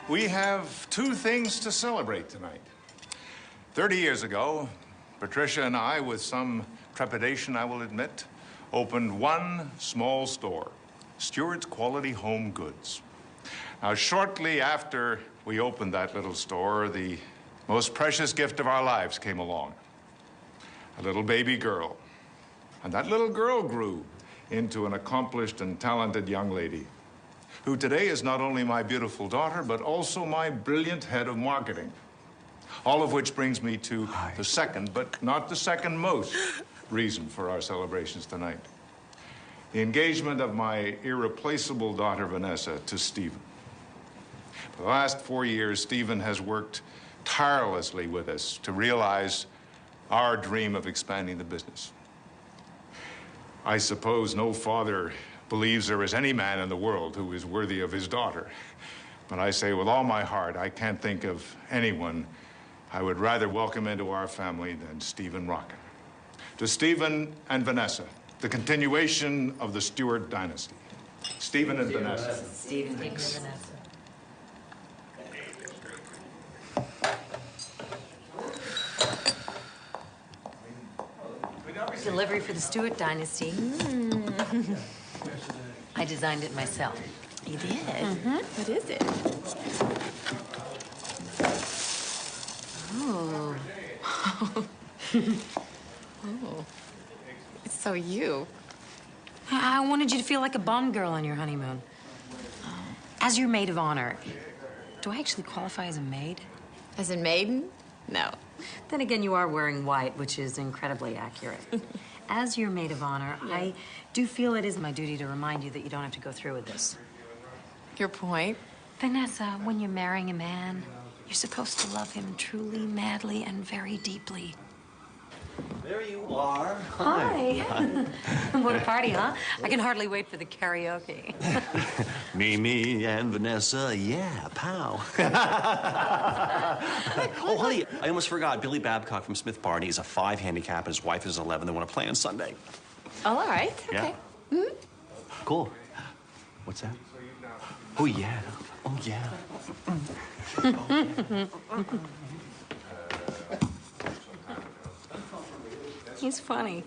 We have two things to celebrate tonight. 30 years ago, Patricia and I, with some trepidation, I will admit, opened one small store, Stewart's Quality Home Goods. Now, shortly after we opened that little store, the most precious gift of our lives came along. A little baby girl. And that little girl grew into an accomplished and talented young lady, who today is not only my beautiful daughter, but also my brilliant head of marketing. All of which brings me to the second, but not the second most, reason for our celebrations tonight. The engagement of my irreplaceable daughter, Vanessa, to Stephen. For the last 4 years, Stephen has worked tirelessly with us to realize our dream of expanding the business. I suppose no father believes there is any man in the world who is worthy of his daughter. But I say with all my heart, I can't think of anyone I would rather welcome into our family than Stephen Rockin. To Stephen and Vanessa, the continuation of the Stewart dynasty. Stephen and Vanessa. Stephen and Vanessa. Delivery for the Stewart dynasty. I designed it myself. You did? Mm-hmm. What is it? Oh. Oh. It's so you. I wanted you to feel like a Bond girl on your honeymoon. As your maid of honor. Do I actually qualify as a maid? As a maiden? No. Then again, you are wearing white, which is incredibly accurate. As your maid of honor, yeah. I do feel it is my duty to remind you that you don't have to go through with this. Your point? Vanessa, when you're marrying a man, you're supposed to love him truly, madly, and very deeply. There you are. Hi. What a party, huh? I can hardly wait for the karaoke. Me and Vanessa, yeah, pow. Oh, honey, I almost forgot. Billy Babcock from Smith Barney is a 5 handicap, and his wife is 11. They want to play on Sunday. Oh, all right. Yeah. Okay. Mm-hmm. Cool. What's that? Oh, yeah. Oh, yeah. He's funny.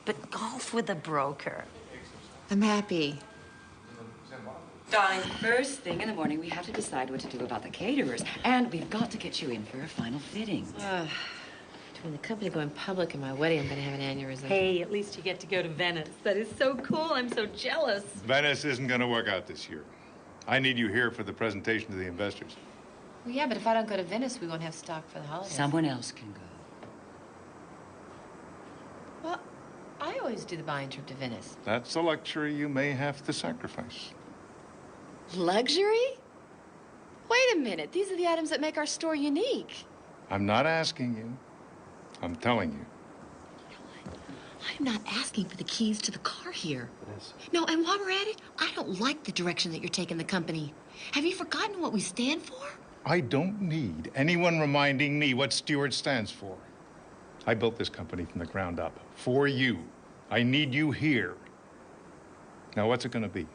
But golf with a broker. I'm happy. Darling, first thing in the morning, we have to decide what to do about the caterers. And we've got to get you in for a final fitting. Between the company going public and my wedding, I'm going to have an aneurysm. Hey, at least you get to go to Venice. That is so cool. I'm so jealous. Venice isn't going to work out this year. I need you here for the presentation to the investors. Well, yeah, but if I don't go to Venice, we won't have stock for the holidays. Someone else can go. Well, I always do the buying trip to Venice. That's a luxury you may have to sacrifice. Luxury? Wait a minute. These are the items that make our store unique. I'm not asking you. I'm telling you. I'm not asking for the keys to the car here. No, and while we're at it, I don't like the direction that you're taking the company. Have you forgotten what we stand for? I don't need anyone reminding me what Stewart stands for. I built this company from the ground up for you. I need you here. Now, what's it going to be?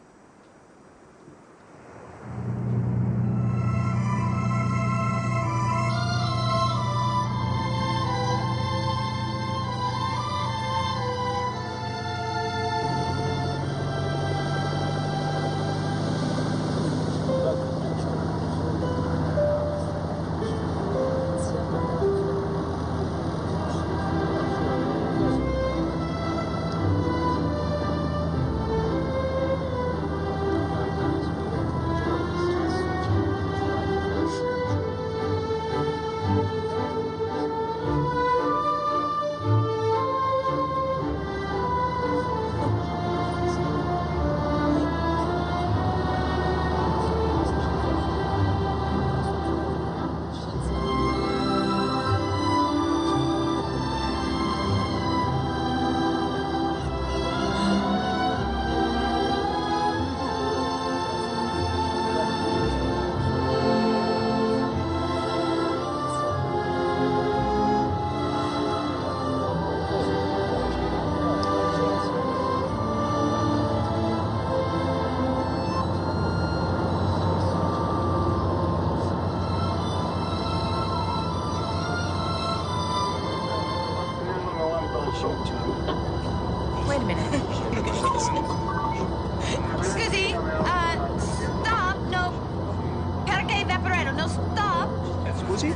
Nosy?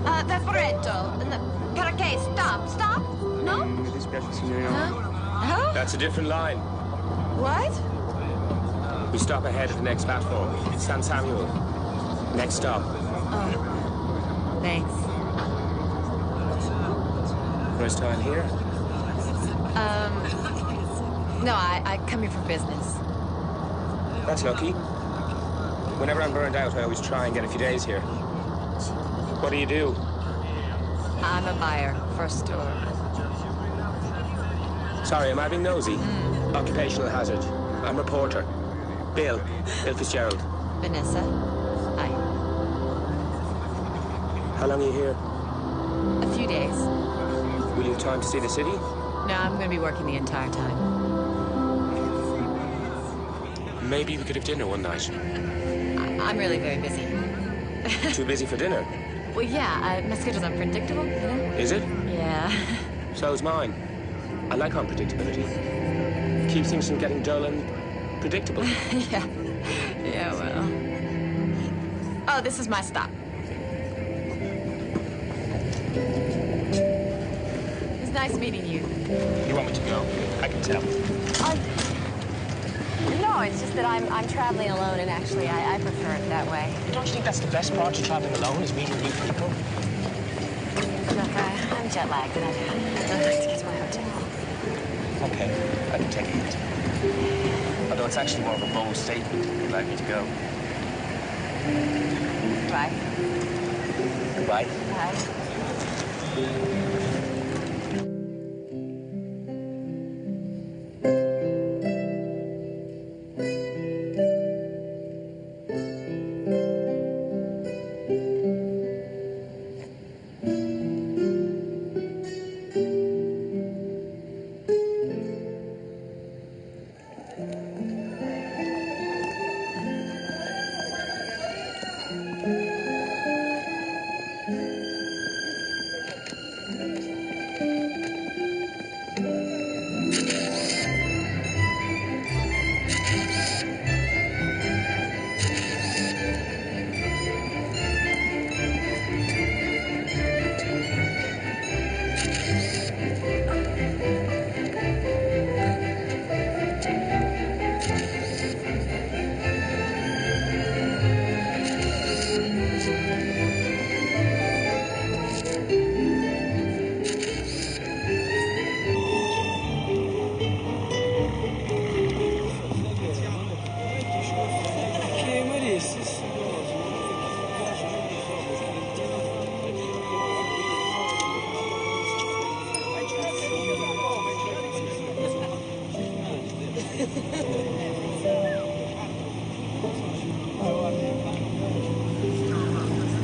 Vaporetto. Perché? Stop. Stop? No? Mi dispiace, signorina. Huh? That's a different line. What? We stop ahead of the next platform. San Samuel. Next stop. Oh. Thanks. First time here? No, I come here for business. That's lucky. Whenever I'm burned out, I always try and get a few days here. What do you do? I'm a buyer for a store. Sorry, am I being nosy? Occupational hazard. I'm a reporter. Bill Fitzgerald. Vanessa. Hi. How long are you here? A few days. Will you have time to see the city? No, I'm going to be working the entire time. Maybe we could have dinner one night. I'm really very busy. Too busy for dinner? Well, yeah, my schedule's unpredictable, you know? Is it? Yeah. So is mine. I like unpredictability. Keeps things from getting dull and predictable. Yeah. Yeah, well. Oh, this is my stop. It's nice meeting you. You want me to go? I can tell. No, it's just that I'm traveling alone, and actually, I prefer it that way. Don't you think that's the best part of traveling alone, is meeting new people? Look, I'm jet lagged, and I'd like to get to my hotel. Okay, I can take it. Although it's actually more of a bold statement you'd like me to go. Bye. Goodbye. Bye.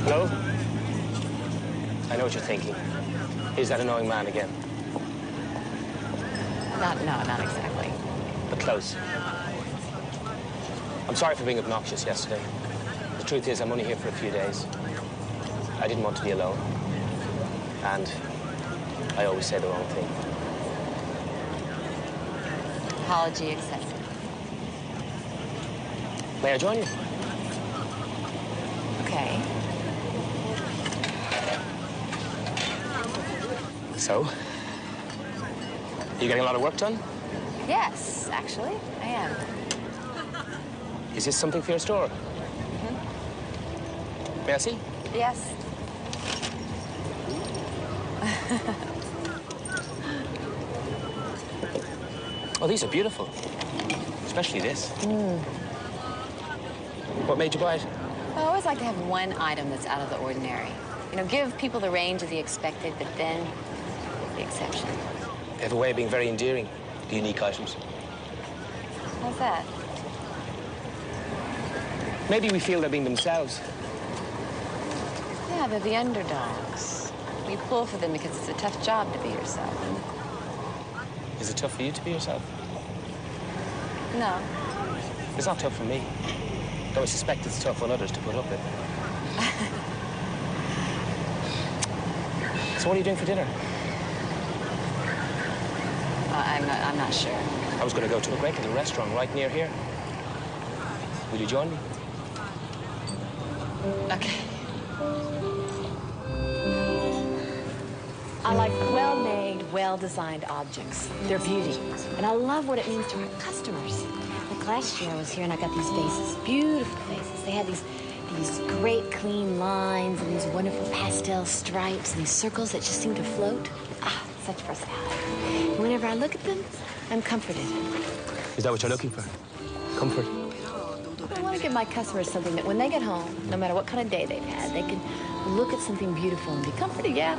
Hello? I know what you're thinking. Here's that annoying man again. Not exactly. But close. I'm sorry for being obnoxious yesterday. The truth is, I'm only here for a few days. I didn't want to be alone. And I always say the wrong thing. Apology accepted. May I join you? Okay. So? You getting a lot of work done? Yes, actually, I am. Is this something for your store? May I see? Yes. Oh, these are beautiful. Especially this. What made you buy it? I always like to have one item that's out of the ordinary. You know, give people the range of the expected, but then the exception. They have a way of being very endearing, the unique items. How's that? Maybe we feel they're being themselves. Yeah, they're the underdogs. We pull for them because it's a tough job to be yourself. Is it tough for you to be yourself? No. It's not tough for me. Though I suspect it's tough on others to put up with. So what are you doing for dinner? I'm not sure. I was going to go to a great little restaurant right near here. Will you join me? Okay. I like well-made, well-designed objects. They're beauty. And I love what it means to our customers. Like last year I was here and I got these vases, beautiful vases. They had these great clean lines and these wonderful pastel stripes and these circles that just seem to float. Ah, such personality. And whenever I look at them, I'm comforted. Is that what you're looking for? Comfort? I want to give my customers something that when they get home, no matter what kind of day they've had, they can look at something beautiful and be comforted. Yeah.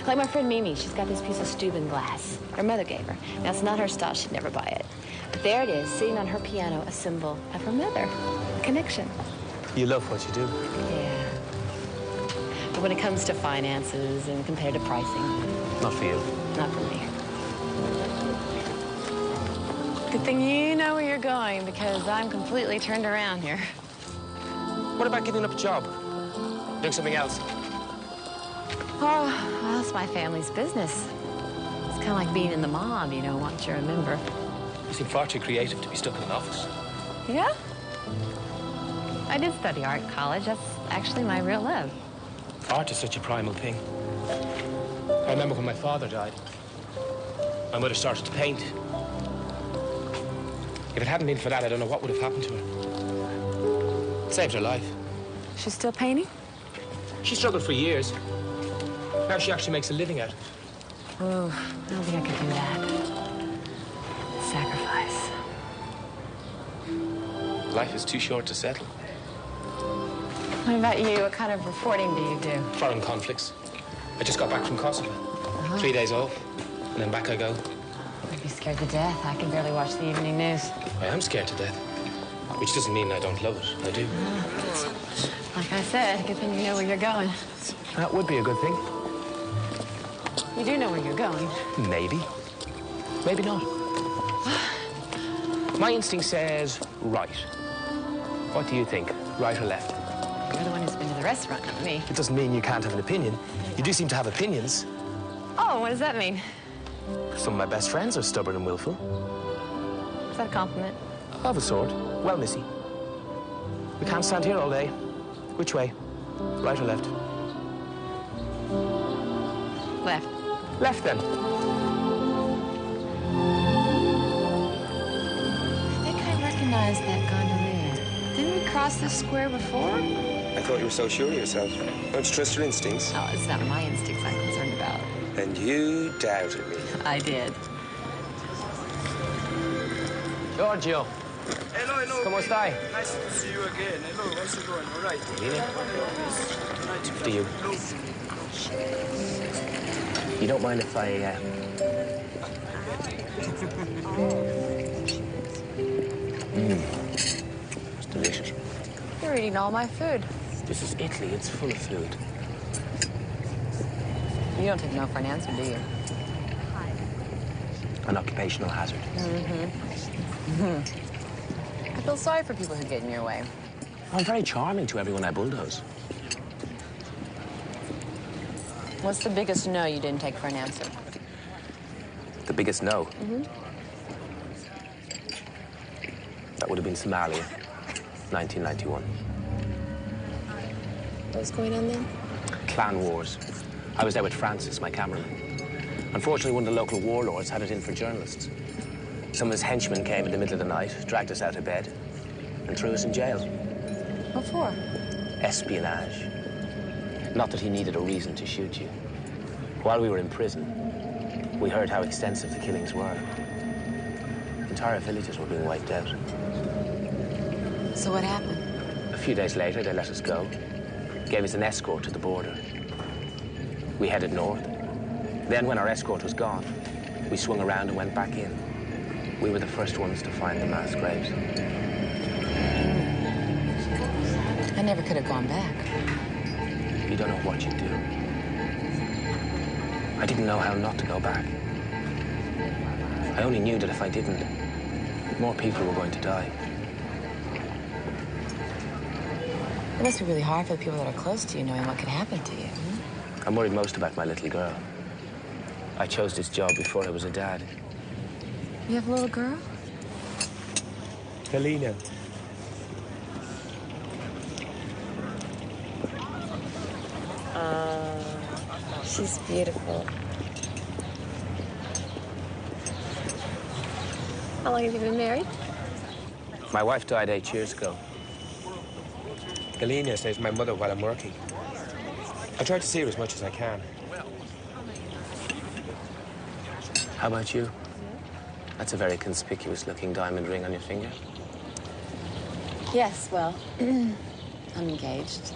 Like my friend Mimi, she's got this piece of Steuben glass. Her mother gave her. Now, it's not her style. She'd never buy it. But there it is, sitting on her piano, a symbol of her mother. A connection. You love what you do. Yeah. But when it comes to finances and comparative pricing, Not for you. not for me. Good thing you know where you're going, because I'm completely turned around here. What about giving up a job? Doing something else? Oh, well, it's my family's business. It's kind of like being in the mob, you know, once you're a member. You seem far too creative to be stuck in an office. Yeah? I did study art in college. That's actually my real love. Art is such a primal thing. I remember when my father died. My mother started to paint. If it hadn't been for that, I don't know what would have happened to her. It saved her life. She's still painting? She struggled for years. Now she actually makes a living out of it. Oh, I don't think I could do that. Sacrifice. Life is too short to settle. What about you? What kind of reporting do you do? Foreign conflicts. I just got back from Kosovo. 3 days off, and then back I go. I'd be scared to death. I can barely watch the evening news. I am scared to death. Which doesn't mean I don't love it. I do. Like I said, good thing you know where you're going. That would be a good thing. You do know where you're going. Maybe. Maybe not. My instinct says right. What do you think? Right or left? You're the one who's been to the restaurant, not me. It doesn't mean you can't have an opinion. You do seem to have opinions. Oh, what does that mean? Some of my best friends are stubborn and willful. Is that a compliment? Of a sort. Well, Missy. We can't stand here all day. Which way? Right or left? Left. Left, then. I think I recognize that gondolier. Didn't we cross this square before? I thought you were so sure of yourself. Don't you trust your instincts? Oh, it's not my instincts I'm concerned about. And you doubted me. I did. Giorgio. Hello. Come stai? Nice to see you again. Hello, how's it going? All right. Do you? You don't mind if I, It's delicious. You're eating all my food. This is Italy. It's full of food. You don't take no for an answer, do you? An occupational hazard. I feel sorry for people who get in your way. I'm very charming to everyone I bulldoze. What's the biggest no you didn't take for an answer? The biggest no? That would have been Somalia, 1991. What was going on then? Clan wars. I was there with Francis, my cameraman. Unfortunately, one of the local warlords had it in for journalists. Some of his henchmen came in the middle of the night, dragged us out of bed, and threw us in jail. What for? Espionage. Not that he needed a reason to shoot you. While we were in prison, we heard how extensive the killings were. Entire villages were being wiped out. So what happened? A few days later, they let us go, gave us an escort to the border. We headed north. Then, when our escort was gone, we swung around and went back in. We were the first ones to find the mass graves. I never could have gone back. You don't know what you do. I didn't know how not to go back. I only knew that if I didn't, more people were going to die. It must be really hard for the people that are close to you, knowing what could happen to you. I'm worried most about my little girl. I chose this job before I was a dad. You have a little girl? Helena. She's beautiful. How long have you been married? My wife died 8 years ago. Galena stays with my mother while I'm working. I try to see her as much as I can. How about you? That's a very conspicuous-looking diamond ring on your finger. Yes, well, I'm engaged.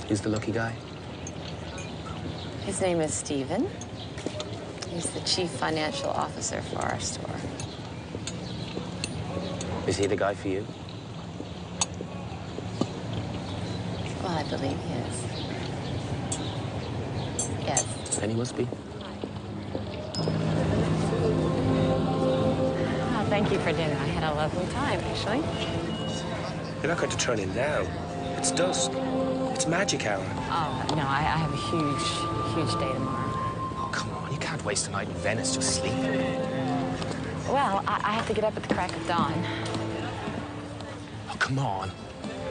Who's the lucky guy? His name is Stephen. He's the chief financial officer for our store. Is he the guy for you? Well, I believe he is. Yes. Then he must be. Oh, thank you for dinner. I had a lovely time, actually. You're not going to turn in now. It's dusk. It's magic hour. Oh, no, I have a huge day tomorrow. Oh, come on. You can't waste a night in Venice just sleeping. Well, I have to get up at the crack of dawn. Oh, come on.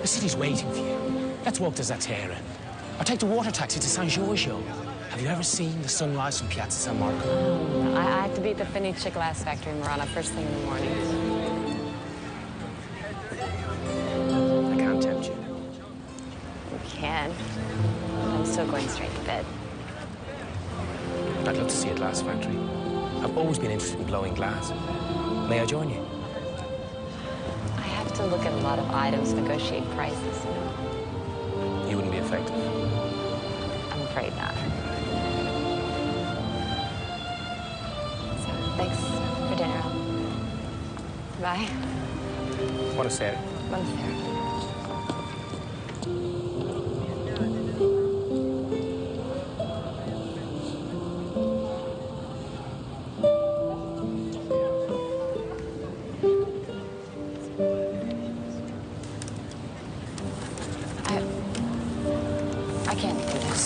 The city's waiting for you. Let's walk to Zatera. Or take the water taxi to San Giorgio. Have you ever seen the sunrise from Piazza San Marco? I have to be at the Fenice glass factory in Murano first thing in the morning. I can't tempt you. You can. I'm still going straight to bed. I'd love to see a glass factory. I've always been interested in blowing glass. May I join you? I have to look at a lot of items, negotiate prices. You wouldn't be effective. I'm afraid not. So, thanks for dinner. Bye. Buonasera. Buonasera. I can't do this.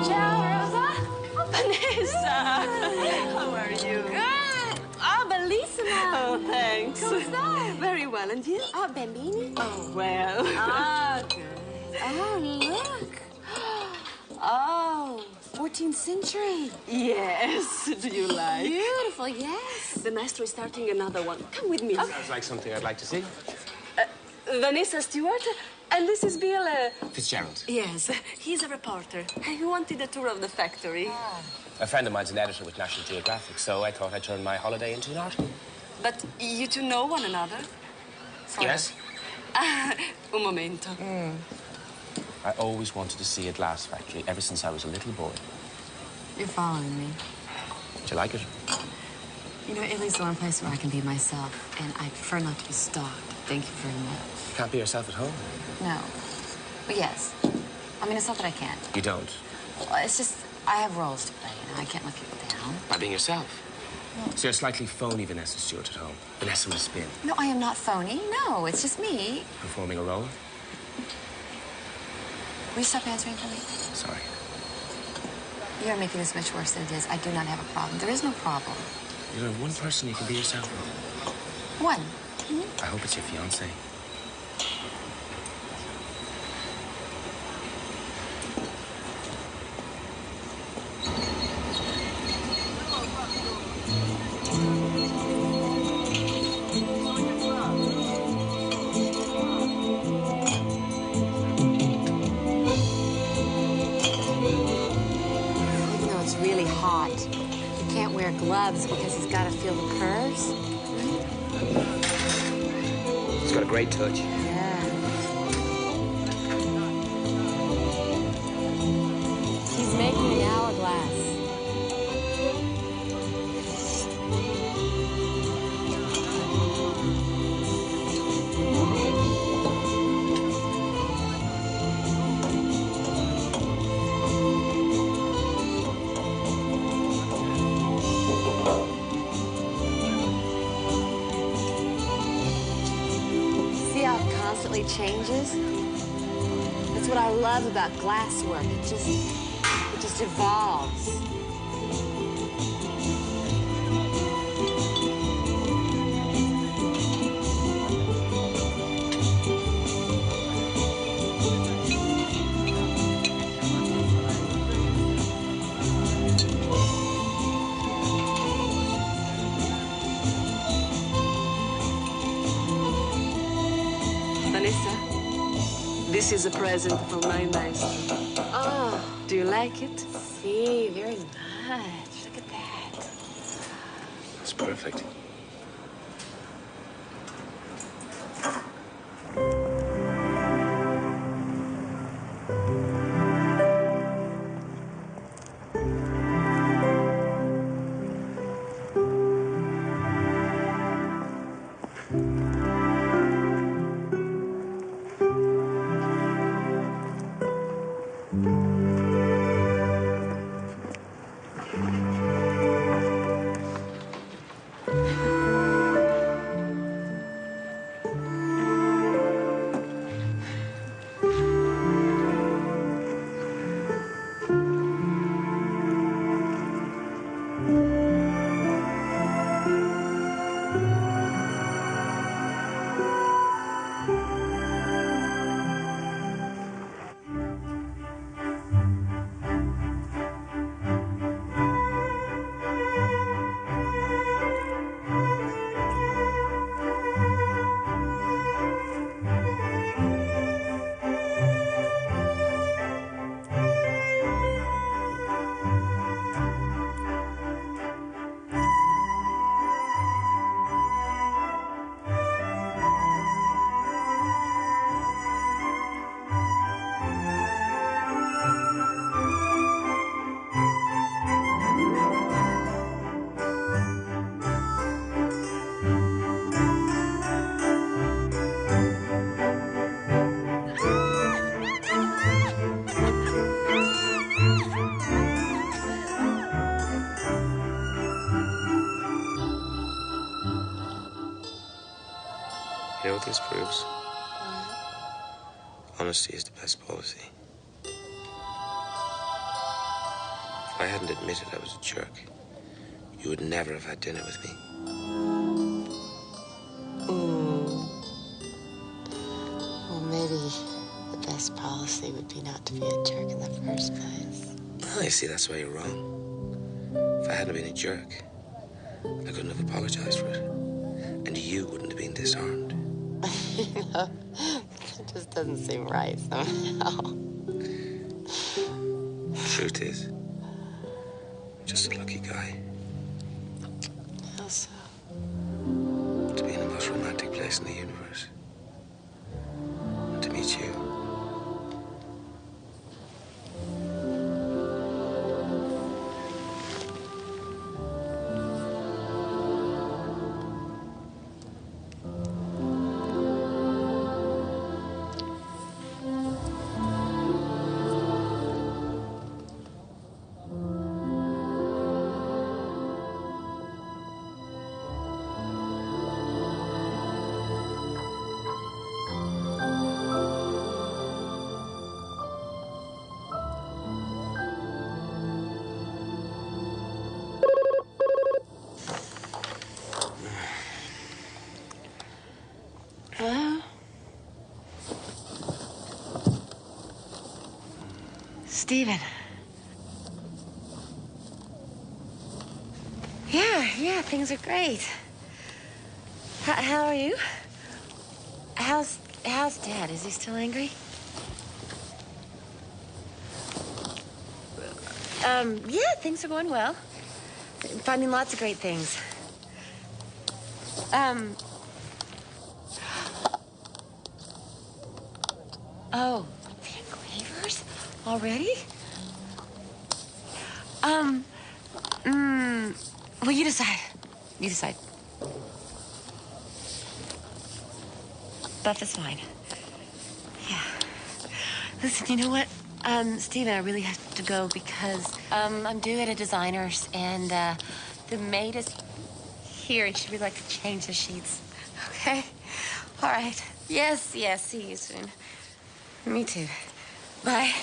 Ciao, Rosa. Oh, Vanessa. How are you? Good. Oh, bellissima. Oh, thanks. Come stai? Very well, and you? Oh, bambini. Oh, well. Ah, good. Oh, look. Oh, 14th century. Yes. Do you like? Beautiful, yes. The maestro is starting another one. Come with me. Sounds like something I'd like to see. Vanessa Stewart, and this is Bill. Fitzgerald. Yes, he's a reporter. He wanted a tour of the factory. A friend of mine's an editor with National Geographic, so I thought I'd turn my holiday into an article. But you two know one another? Yes? Un momento. I always wanted to see a glass factory ever since I was a little boy. You're following me. Do you like it? You know, Italy's the one place where I can be myself, and I prefer not to be stalked. Thank you very much. You can't be yourself at home. No. But yes. I mean, it's not that I can't. You don't. Well, it's just, I have roles to play, and I can't let people down. By being yourself. So you're slightly phony Vanessa Stewart at home. Vanessa with a spin. No, I am not phony. No, it's just me. Performing a role. Will you stop answering for me? Sorry. You're making this much worse than it is. I do not have a problem. There is no problem. You're the one person you can be yourself with. One. I hope it's your fiancé. Even though it's really hot, you can't wear gloves because he's got to feel the curves. It's got a great touch. Yeah. He's making an hourglass. way changes. That's what I love about glasswork. It just evolves. This is a present from my master. Oh. Do you like it? See, very much. Look at that. That's perfect. You know what this proves? Honesty is the best policy. If I hadn't admitted I was a jerk, you would never have had dinner with me. Well, maybe the best policy would be not to be a jerk in the first place. Oh, you see, that's why you're wrong. If I hadn't been a jerk, I couldn't have apologized for it. And you wouldn't have been disarmed. You know, it just doesn't seem right somehow. Truth is, just a lucky guy. How so? To be in the most romantic place in the universe. And to meet you. Hello? Stephen. Yeah, things are great. How are you? How's Dad? Is he still angry? Yeah, things are going well. Finding lots of great things. Oh, the engravers? Already? Well, you decide. You decide. Buff is fine. Yeah. Listen, you know what? Stephen, I really have to go because, I'm due at a designer's and, the maid is here and she'd really like to change the sheets. Okay? All right. Yes, yes, see you soon. Me too. Bye.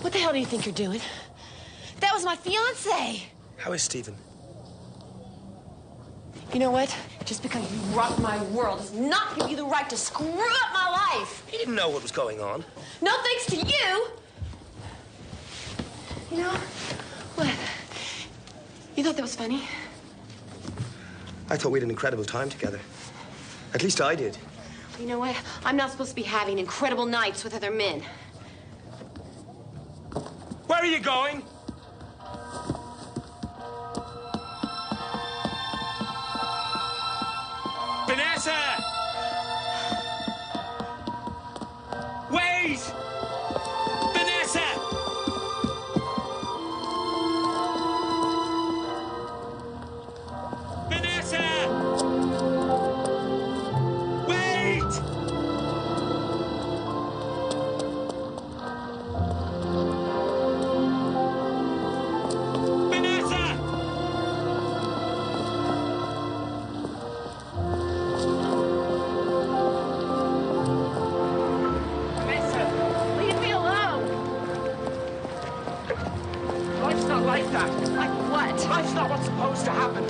What the hell do you think you're doing? That was my fiancé. How is Stephen? You know what? Just because you rocked my world does not give you the right to screw up my life. He didn't know what was going on. No thanks to you. You know, what? You thought that was funny? I thought we had an incredible time together. At least I did. You know what? I'm not supposed to be having incredible nights with other men. Where are you going? Vanessa! Wait! Vanessa! Vanessa! Wait! Vanessa! Leave me alone. Life's not like that. Like what? Life's not what's supposed to happen.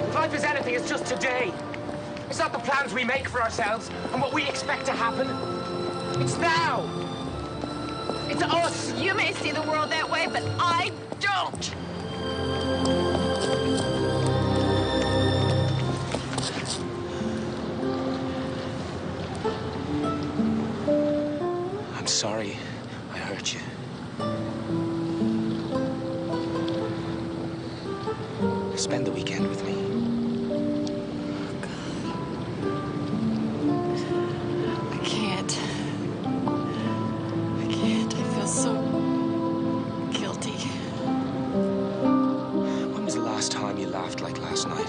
If life is anything, it's just today. It's not the plans we make for ourselves and what we expect to happen. It's now. It's us. You may see the world that way, but I don't. I'm sorry I hurt you. Spend the weekend with me. I can't. I can't. I feel so guilty. When was the last time you laughed like last night?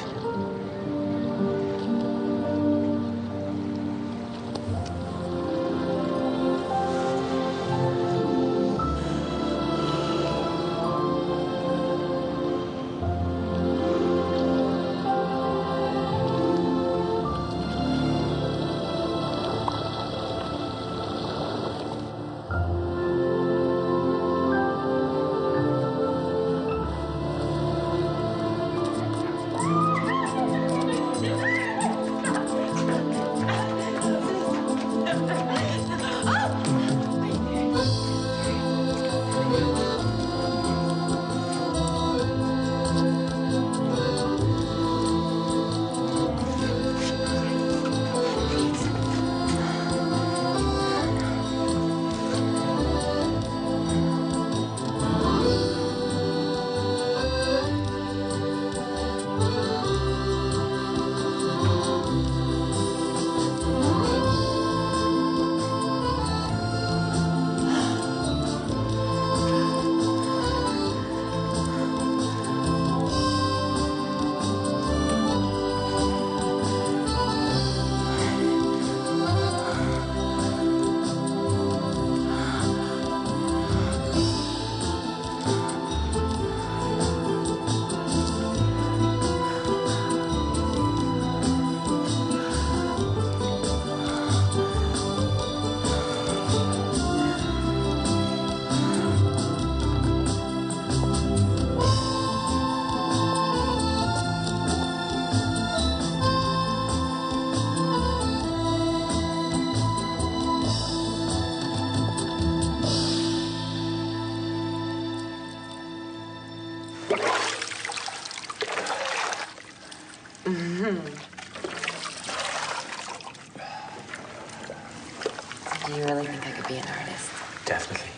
Do you really think I could be an artist? Definitely.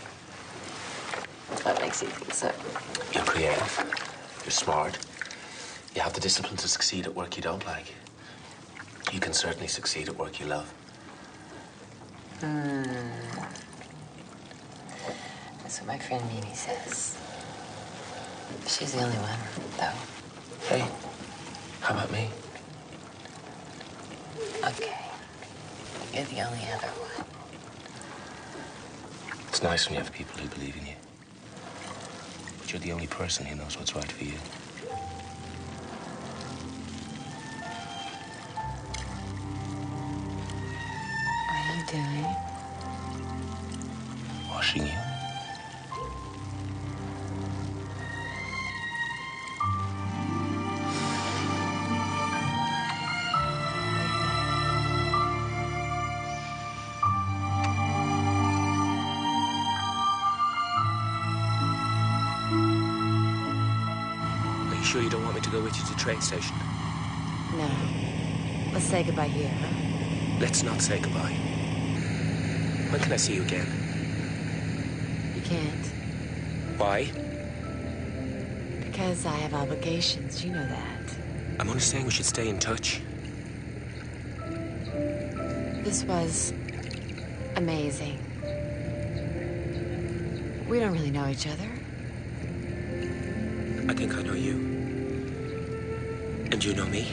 What makes you think so? You're creative. You're smart. You have the discipline to succeed at work you don't like. You can certainly succeed at work you love. That's what my friend Mimi says. She's the only one, though. Hey, how about me? Okay. You're the only other one. It's nice when you have people who believe in you. But you're the only person who knows what's right for you. doing? Washing you. Are you sure you don't want me to go with you to the train station? No. Let's say goodbye here, huh? Let's not say goodbye. When can I see you again? You can't. Why? Because I have obligations. You know that. I'm only saying we should stay in touch. This was amazing. We don't really know each other. I think I know you. And you know me.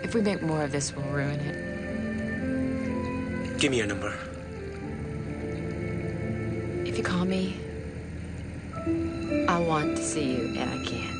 If we make more of this, we'll ruin it. Give me your number. If you call me, I want to see you, and I can't.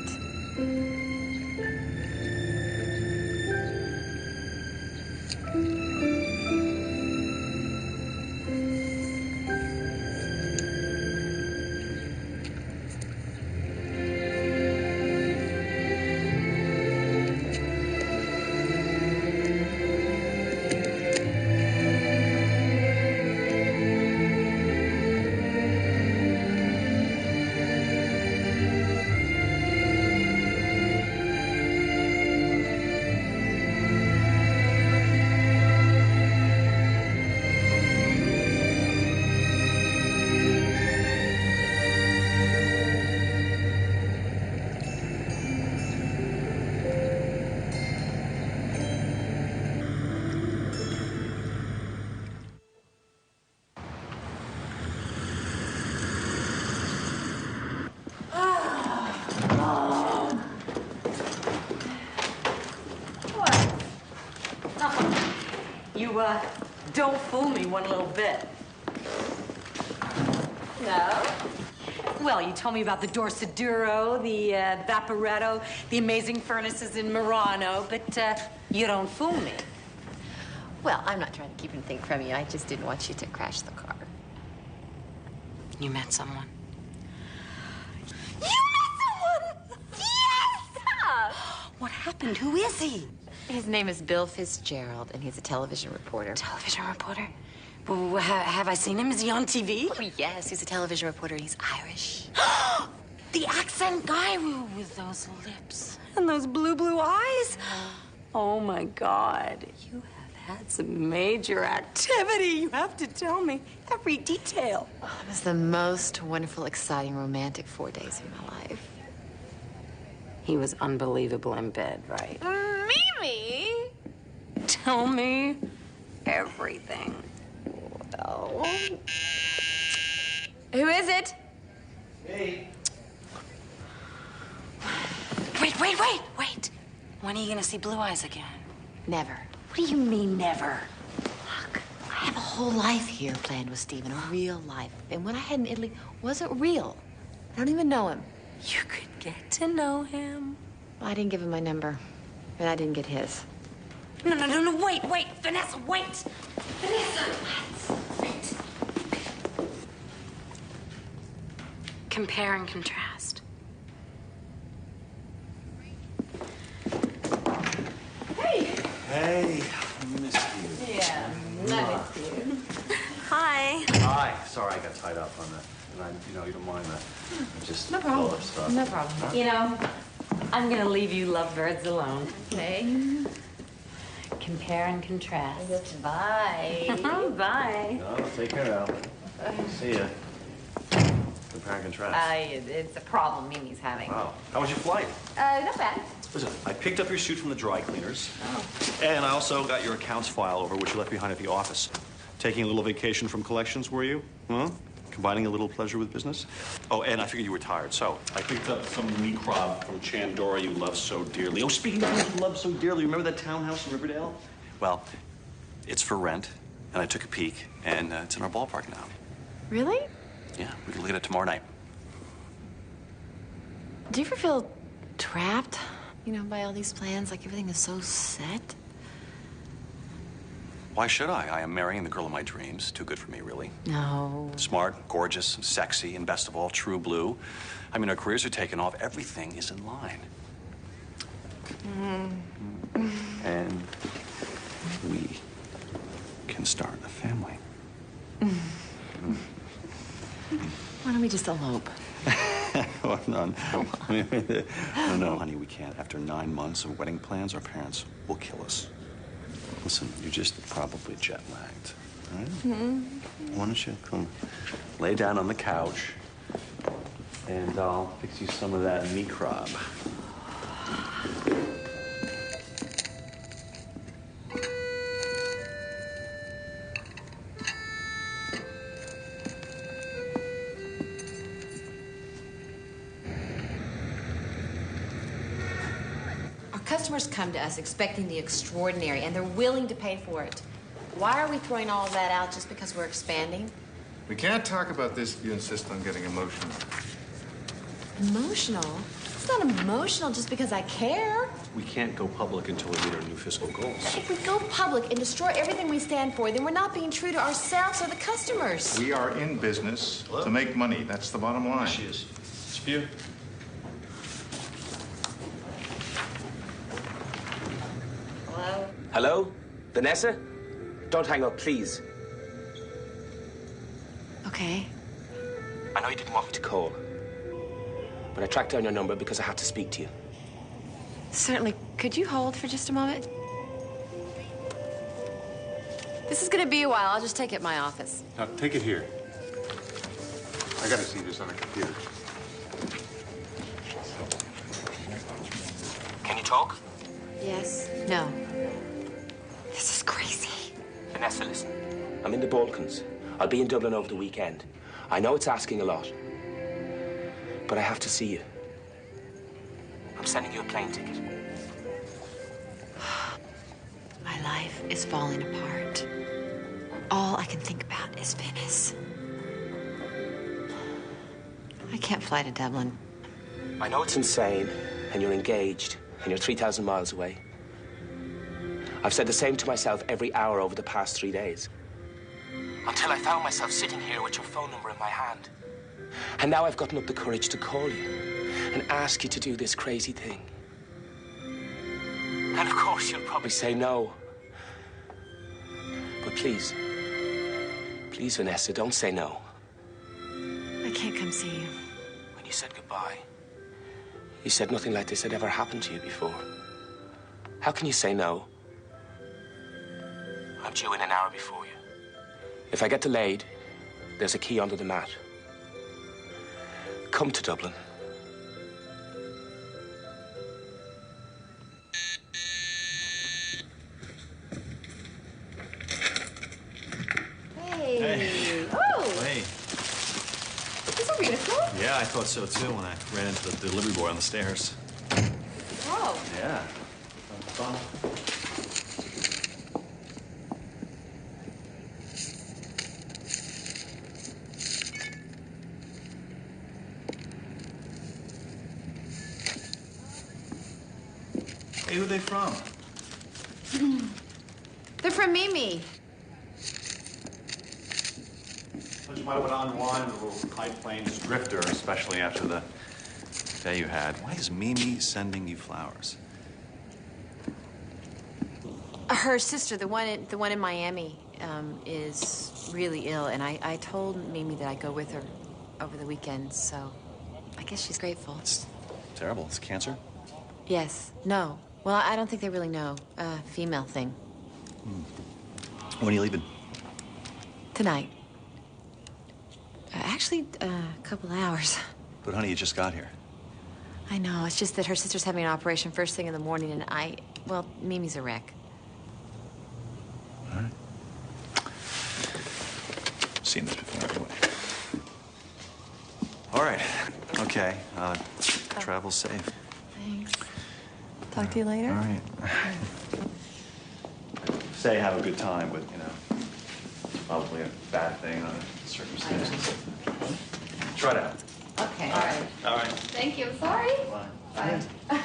Don't fool me one little bit. No? Well, you told me about the Dorsaduro, the Vaporetto, the amazing furnaces in Murano, but you don't fool me. Well, I'm not trying to keep anything from you. I just didn't want you to crash the car. You met someone? You met someone! Yes! What happened? Who is he? His name is Bill Fitzgerald, and he's a television reporter. Television reporter? Well, have I seen him? Is he on TV? Oh, yes, he's a television reporter. He's Irish. The accent guy with those lips and those blue eyes? Oh, my God. You have had some major activity. You have to tell me every detail. Oh, it was the most wonderful, exciting, romantic 4 days of my life. He was unbelievable in bed, right? Mimi! Tell me everything. Well... Who is it? Hey. Wait. When are you gonna see Blue Eyes again? Never. What do you mean, never? Look, I have a whole life here planned with Stephen, a real life. And what I had in Italy wasn't real. I don't even know him. You could get to know him. Well, I didn't give him my number, and I didn't get his. No, wait, Vanessa, wait. Vanessa, wait. Compare and contrast. Hey, missed you. Yeah, nice you. Hi. Hi. Sorry, I got tied up on that. And you don't mind that. I just No problem. all that stuff. No problem. You know, I'm gonna leave you lovebirds alone. Okay. Compare and contrast. Bye. Bye. No, take care now. See ya. Compare and contrast. It's a problem Mimi's having. Wow. How was your flight? Not bad. Listen, I picked up your suit from the dry cleaners. Oh. And I also got your accounts file over, which you left behind at the office. Taking a little vacation from collections, were you? Huh? Combining a little pleasure with business? Oh, and I figured you were tired, so I picked up some meat crab from Chandora you love so dearly. Oh, speaking of things you love so dearly, remember that townhouse in Riverdale? Well, it's for rent, and I took a peek, and it's in our ballpark now. Really? Yeah, we can look at it tomorrow night. Do you ever feel trapped, by all these plans? Like everything is so set? Why should I? I am marrying the girl of my dreams. Too good for me, really. No. Smart, gorgeous, sexy, and best of all, true blue. I mean, our careers are taking off. Everything is in line. And we can start a family. Why don't we just elope? Oh, no. No, honey, we can't. After 9 months of wedding plans, our parents will kill us. Listen, you're just probably jet-lagged, all right? Why don't you come lay down on the couch, and I'll fix you some of that meat crab. Customers come to us expecting the extraordinary, and they're willing to pay for it. Why are we throwing all of that out just because we're expanding? We can't talk about this if you insist on getting emotional. Emotional? It's not emotional just because I care. We can't go public until we meet our new fiscal goals. If we go public and destroy everything we stand for, then we're not being true to ourselves or the customers. We are in business to make money. That's the bottom line. She is. It's for you. Hello? Hello? Vanessa? Don't hang up, please. Okay. I know you didn't want me to call, but I tracked down your number because I had to speak to you. Certainly. Could you hold for just a moment? This is gonna be a while. I'll just take it in my office. Now, take it here. I gotta see this on a computer. Can you talk? Yes? No. This is crazy. Vanessa, listen. I'm in the Balkans. I'll be in Dublin over the weekend. I know it's asking a lot, but I have to see you. I'm sending you a plane ticket. My life is falling apart. All I can think about is Venice. I can't fly to Dublin. I know it's insane, and you're engaged, and you're 3,000 miles away. I've said the same to myself every hour over the past 3 days. Until I found myself sitting here with your phone number in my hand. And now I've gotten up the courage to call you and ask you to do this crazy thing. And of course, you'll probably say no. But please, please, Vanessa, don't say no. I can't come see you. When you said goodbye, you said nothing like this had ever happened to you before. How can you say no? I'm due in an hour before you. If I get delayed, there's a key under the mat. Come to Dublin. Hey. Oh, Hey. these are beautiful. Yeah, I thought so, too, when I ran into the delivery boy on the stairs. Oh. Yeah. Fun. Hey, who are they from? They're from Mimi. You might want to unwind a little High Plains drifter, especially after the day you had. Why is Mimi sending you flowers? Her sister, the one in Miami, is really ill, and I told Mimi that I'd go with her over the weekend, so I guess she's grateful. It's terrible. It's cancer? Yes. No. Well, I don't think they really know. Female thing. When are you leaving? Tonight. Actually, a couple hours. But, honey, you just got here. I know. It's just that her sister's having an operation first thing in the morning, and well, Mimi's a wreck. All right. Seen this before, anyway. All right. Okay. Travel safe. Thanks. Talk to you later. All right. Say have a good time, but, you know, it's probably a bad thing under circumstances. Try it out. Okay. All right. All right. Thank you. Sorry. Bye. Bye.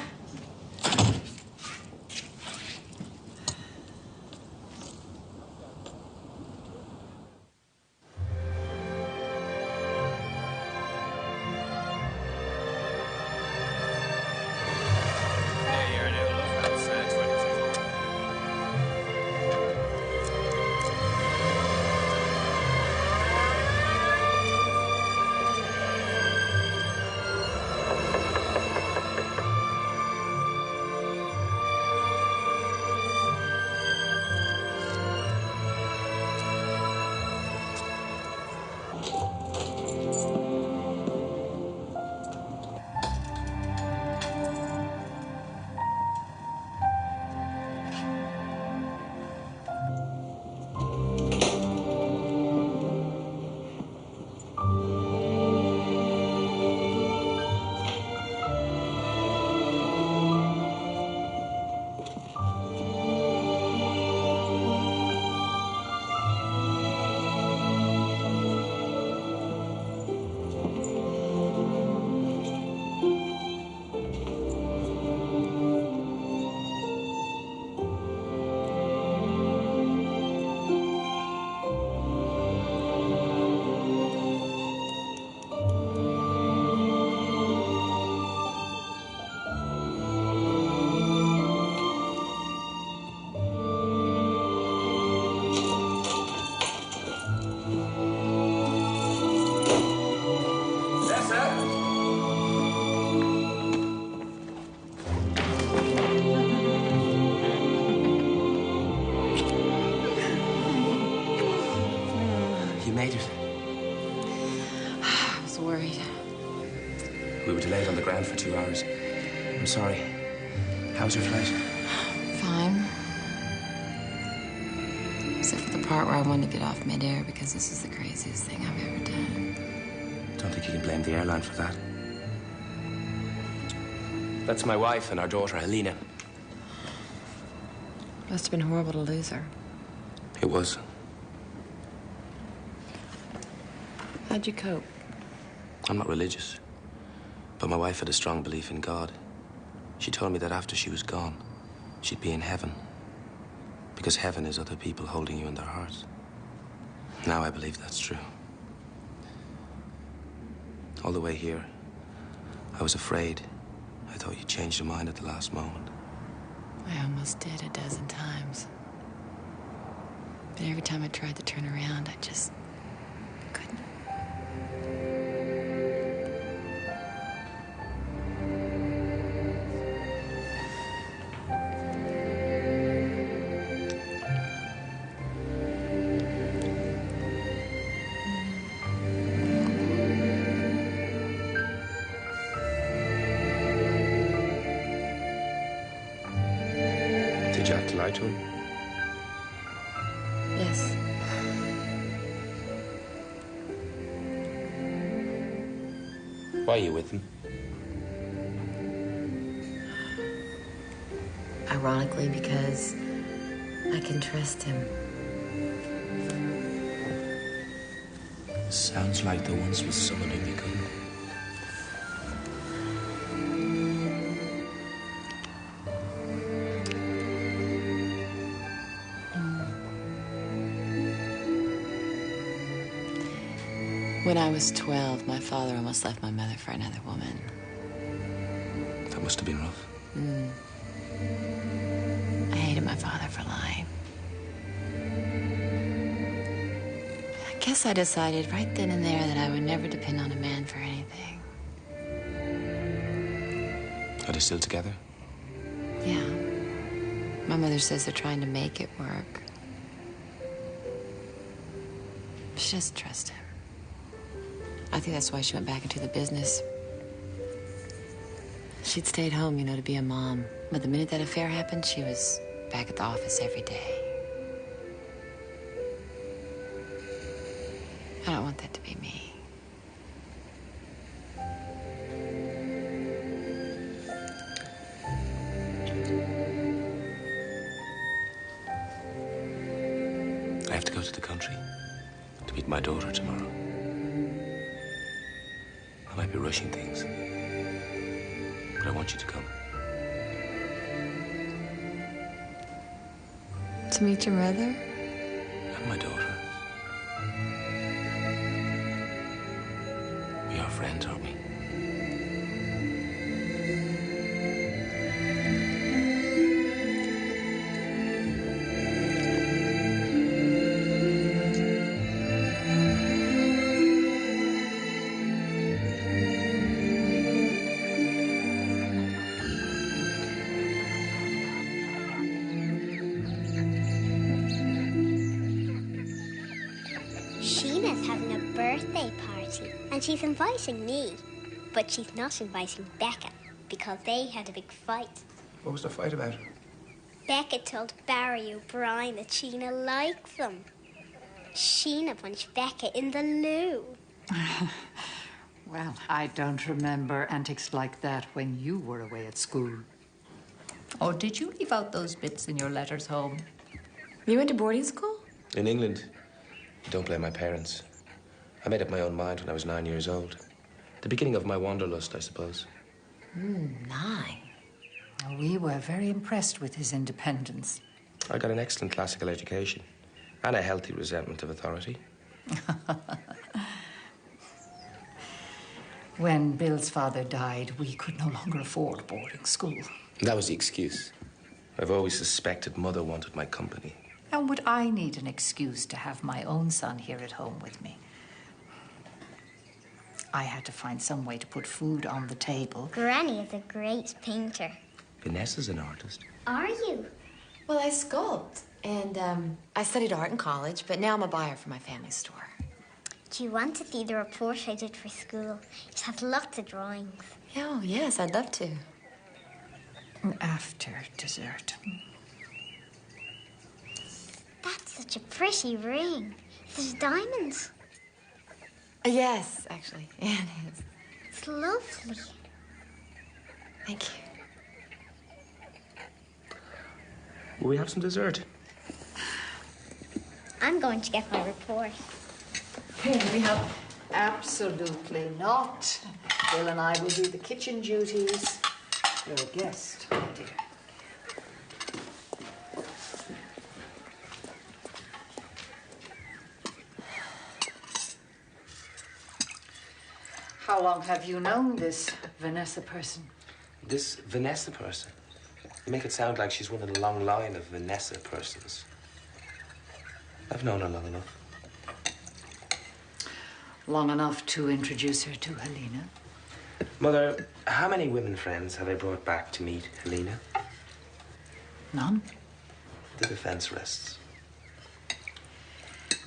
made it. I was worried. We were delayed on the ground for 2 hours. I'm sorry. How was your flight? Fine. Except for the part where I wanted to get off midair because this is the craziest thing I've ever done. Don't think you can blame the airline for that. That's my wife and our daughter, Helena. Must have been horrible to lose her. It was. How'd you cope? I'm not religious, but my wife had a strong belief in God. She told me that after she was gone, she'd be in heaven. Because heaven is other people holding you in their hearts. Now I believe that's true. All the way here, I was afraid. I thought you changed your mind at the last moment. I almost did a dozen times. But every time I tried to turn around, I just couldn't. Did you have to lie to him? Yes. Why are you with him? Ironically, because I can trust him. Sounds like there once was someone whom you couldn't. When I was 12, my father almost left my mother for another woman. That must have been rough. I hated my father for lying. I guess I decided right then and there that I would never depend on a man for anything. Are they still together? Yeah. My mother says they're trying to make it work. She doesn't trust him. I think that's why she went back into the business. She'd stayed home, you know, to be a mom. But the minute that affair happened, she was back at the office every day. I don't want that to be me. I have to go to the country to meet my daughter tomorrow. I might be rushing things, but I want you to come. To meet your mother? And my daughter. We are friends, aren't we? Sheena's having a birthday party, and she's inviting me. But she's not inviting Becca, because they had a big fight. What was the fight about? Becca told Barry O'Brien that Sheena likes him. Sheena punched Becca in the loo. Well, I don't remember antics like that when you were away at school. Or did you leave out those bits in your letters home? You went to boarding school? In England. Don't blame my parents. I made up my own mind when I was 9 years old. The beginning of my wanderlust, I suppose. 9. We were very impressed with his independence. I got an excellent classical education and a healthy resentment of authority. When Bill's father died, we could no longer afford boarding school. That was the excuse. I've always suspected Mother wanted my company. And would I need an excuse to have my own son here at home with me? I had to find some way to put food on the table. Granny is a great painter. Vanessa's an artist. Are you? Well, I sculpt. And I studied art in college, but now I'm a buyer for my family store. Do you want to see the report I did for school? It has lots of drawings. Oh, yes, I'd love to. After dessert. That's such a pretty ring. There's diamonds. Yes, actually. Yeah, it is. It's lovely. Thank you. Will we have some dessert? I'm going to get my report. Here we have absolutely not. Bill and I will do the kitchen duties. You're a guest, my dear. How long have you known this Vanessa person? This Vanessa person? You make it sound like she's one in a long line of Vanessa persons. I've known her long enough. Long enough to introduce her to Helena? Mother, how many women friends have I brought back to meet Helena? None. The defense rests.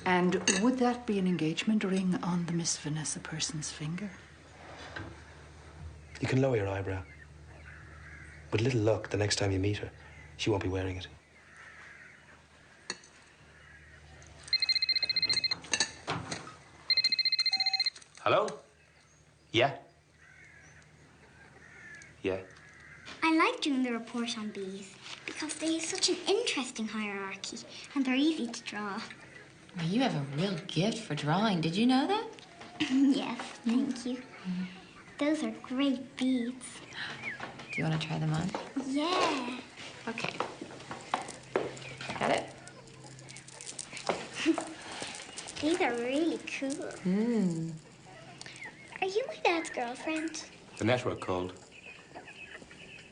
And would that be an engagement ring on the Miss Vanessa person's finger? You can lower your eyebrow. With little luck, the next time you meet her, she won't be wearing it. Hello? Yeah? Yeah? I like doing the report on bees because they have such an interesting hierarchy and they're easy to draw. Well, you have a real gift for drawing. Did you know that? Yes, thank you. Those are great beads. Do you want to try them on? Yeah. Okay. Got it? These are really cool. Hmm. Are you my dad's girlfriend? The network called.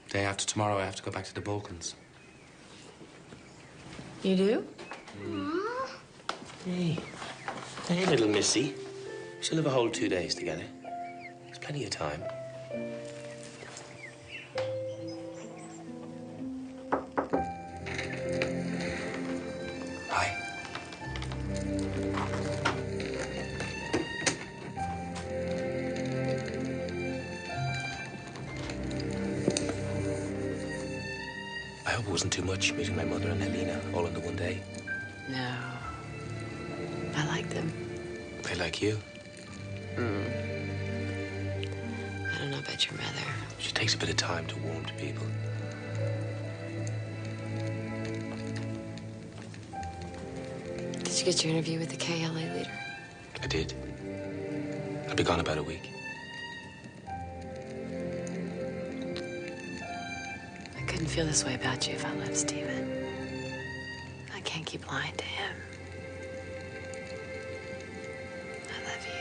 Day after tomorrow, I have to go back to the Balkans. You do? Aww. Hey. Hey, little Missy. She'll have a whole 2 days together. There's plenty of time. Hi. I hope it wasn't too much meeting my mother and Helena all in the one day. No. I like them. They like you. I don't know about your mother. She takes a bit of time to warm to people. Did you get your interview with the KLA leader? I did. I'll be gone about a week. I couldn't feel this way about you if I loved Stephen. I can't keep lying to him. I love you.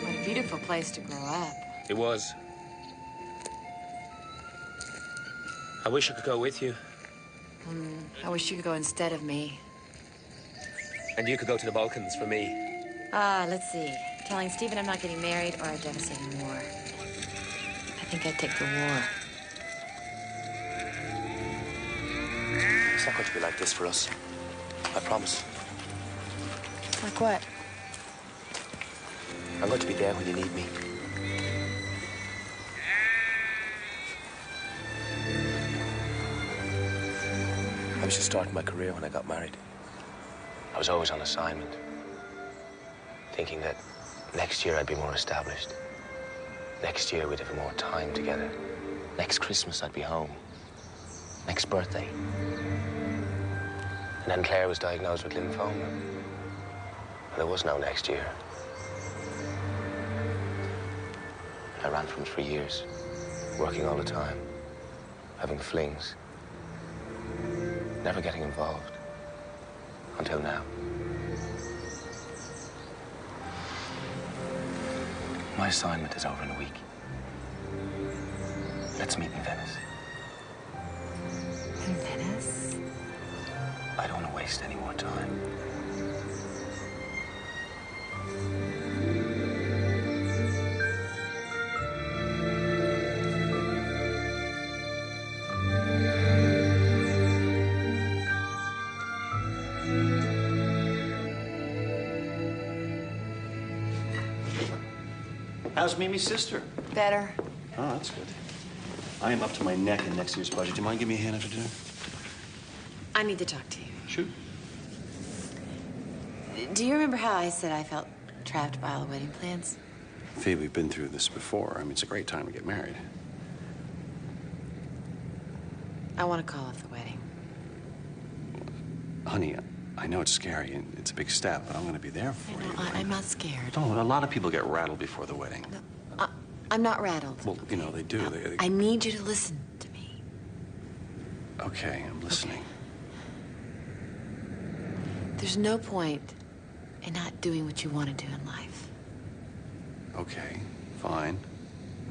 What a beautiful place to grow up. It was. I wish I could go with you. I wish you could go instead of me. And you could go to the Balkans for me. Let's see. Telling Stephen I'm not getting married or a devastating war. I think I'd take the war. It's not going to be like this for us. I promise. Like what? I'm going to be there when you need me. I was just starting my career when I got married. I was always on assignment, thinking that next year I'd be more established. Next year we'd have more time together. Next Christmas I'd be home. Next birthday. And then Claire was diagnosed with lymphoma. And there was no next year. I ran from it for years, working all the time, having flings, never getting involved. Until now. My assignment is over in a week. Let's meet in Venice. In Venice? I don't want to waste any more time. How's Mimi's sister? Better. Oh, that's good. I am up to my neck in next year's budget. Do you mind giving me a hand after dinner? I need to talk to you. Shoot. Do you remember how I said I felt trapped by all the wedding plans? Fee, we've been through this before. I mean, it's a great time to get married. I want to call off the wedding. Honey, I know it's scary and it's a big step, but I'm going to be there for you. I'm not scared. Oh, a lot of people get rattled before the wedding. No, I'm not rattled. Well, you know, they do. I need you to listen to me. Okay, I'm listening. There's no point in not doing what you want to do in life. Okay, fine.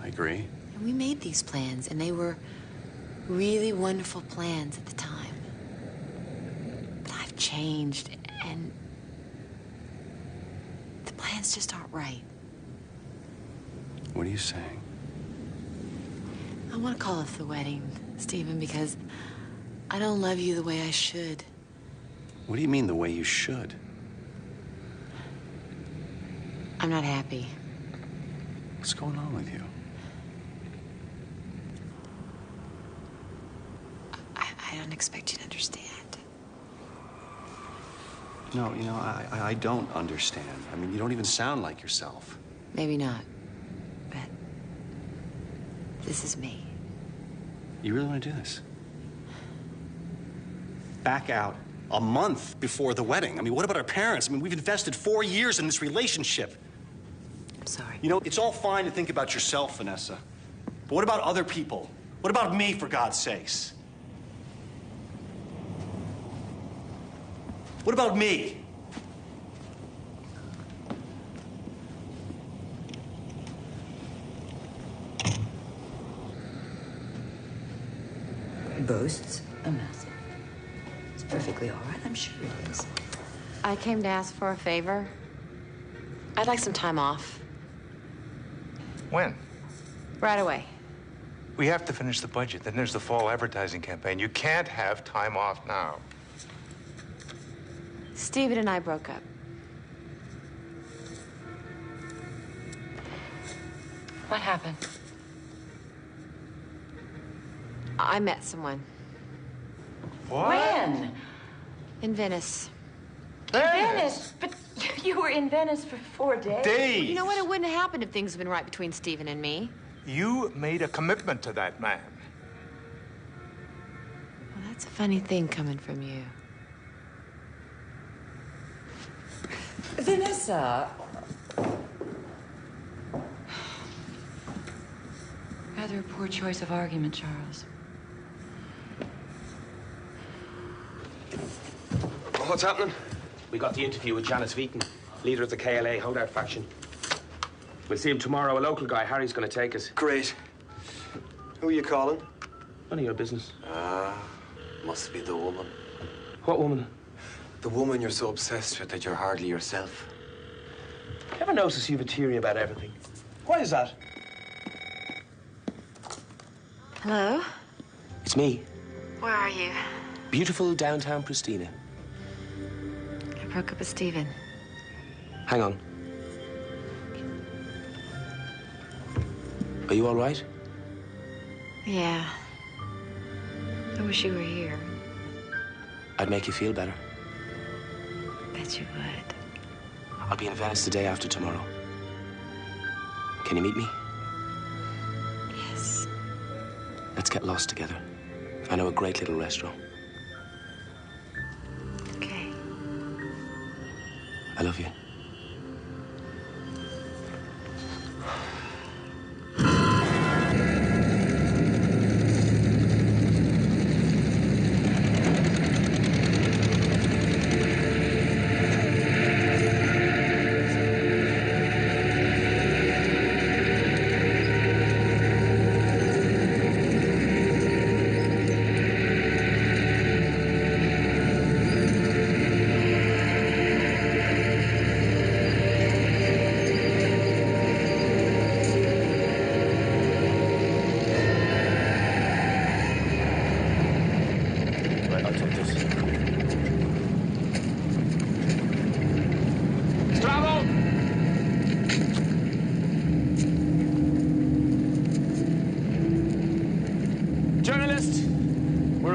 I agree. And we made these plans, and they were really wonderful plans at the time. But I've changed, and the plans just aren't right. What are you saying? I want to call off the wedding, Stephen, because I don't love you the way I should. What do you mean the way you should? I'm not happy. What's going on with you? I don't expect you to understand. No, you know, I don't understand. I mean, you don't even sound like yourself. Maybe not, but this is me. You really want to do this? Back out a month before the wedding. I mean, what about our parents? I mean, we've invested 4 years in this relationship. I'm sorry. You know, it's all fine to think about yourself, Vanessa. But what about other people? What about me, for God's sakes? What about me? Boasts a method. It's perfectly all right, I'm sure it is. I came to ask for a favor. I'd like some time off. When? Right away. We have to finish the budget. Then there's the fall advertising campaign. You can't have time off now. Stephen and I broke up. What happened? I met someone. What? When? In Venice. Venice? But you were in Venice for 4 days. Days? Well, you know what? It wouldn't have happened if things had been right between Stephen and me. You made a commitment to that man. Well, that's a funny thing coming from you. Vanessa. Rather a poor choice of argument, Charles. What's happening? We got the interview with Janice Wheaton, leader of the KLA holdout faction. We'll see him tomorrow. A local guy, Harry's going to take us. Great. Who are you calling? None of your business. Must be the woman. What woman? The woman you're so obsessed with that you're hardly yourself. Ever notice you've a theory about everything? Why is that? Hello? It's me. Where are you? Beautiful downtown Pristina. I broke up with Stephen. Hang on. Are you all right? Yeah. I wish you were here. I'd make you feel better. Bet you would. I'll be in Venice the day after tomorrow. Can you meet me? Yes. Let's get lost together. I know a great little restaurant. Okay. I love you.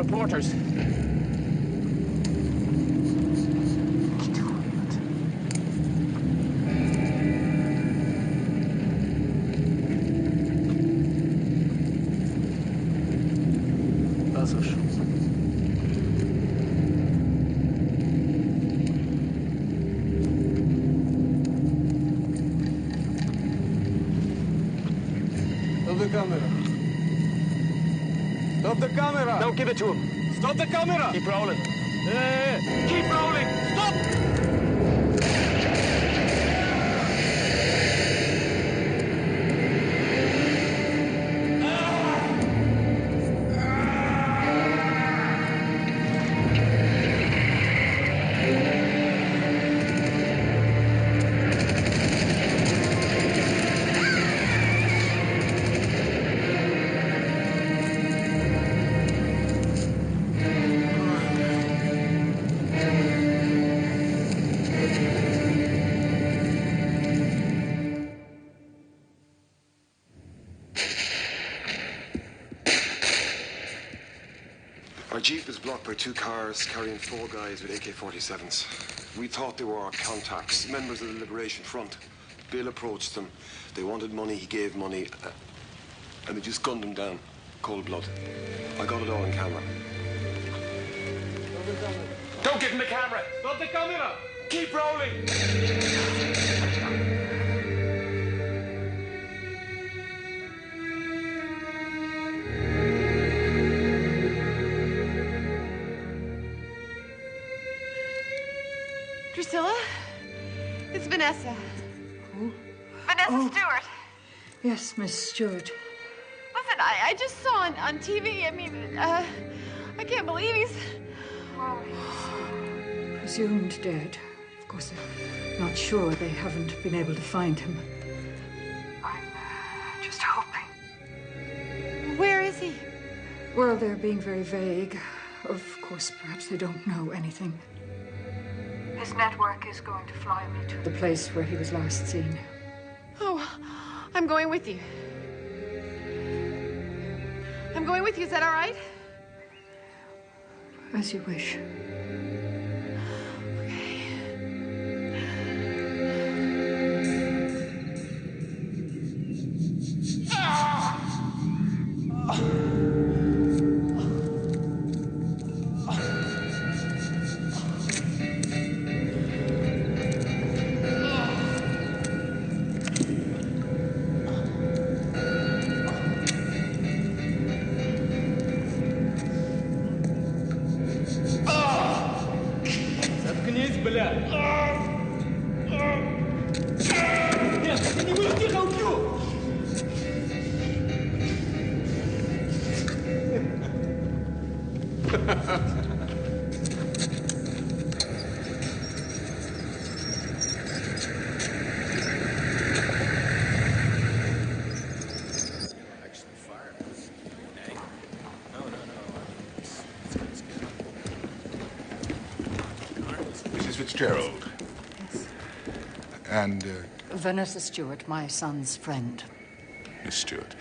reporters. Stop the camera. Stop the camera. Don't give it to him. Stop the camera. Keep rolling. Keep rolling. Stop! Our Jeep was blocked by 2 cars carrying 4 guys with AK-47s. We thought they were our contacts, members of the Liberation Front. Bill approached them. They wanted money, he gave money, and they just gunned them down. Cold blood. I got it all on camera. Don't give him the camera. Stop the camera. Keep rolling. Priscilla? It's Vanessa. Who? Vanessa Stewart. Yes, Miss Stewart. Listen, I just saw on TV, I can't believe he's... Presumed dead. Of course, they're not sure. They haven't been able to find him. I'm just hoping. Where is he? Well, they're being very vague. Of course, perhaps they don't know anything. His network is going to fly me to the place where he was last seen. Oh, I'm going with you. I'm going with you. Is that all right? As you wish. Заткнись, бля. Нет, ты не будешь, тихо, убью. Mrs. Fitzgerald. Yes. And, Vanessa Stewart, my son's friend. Miss Stewart.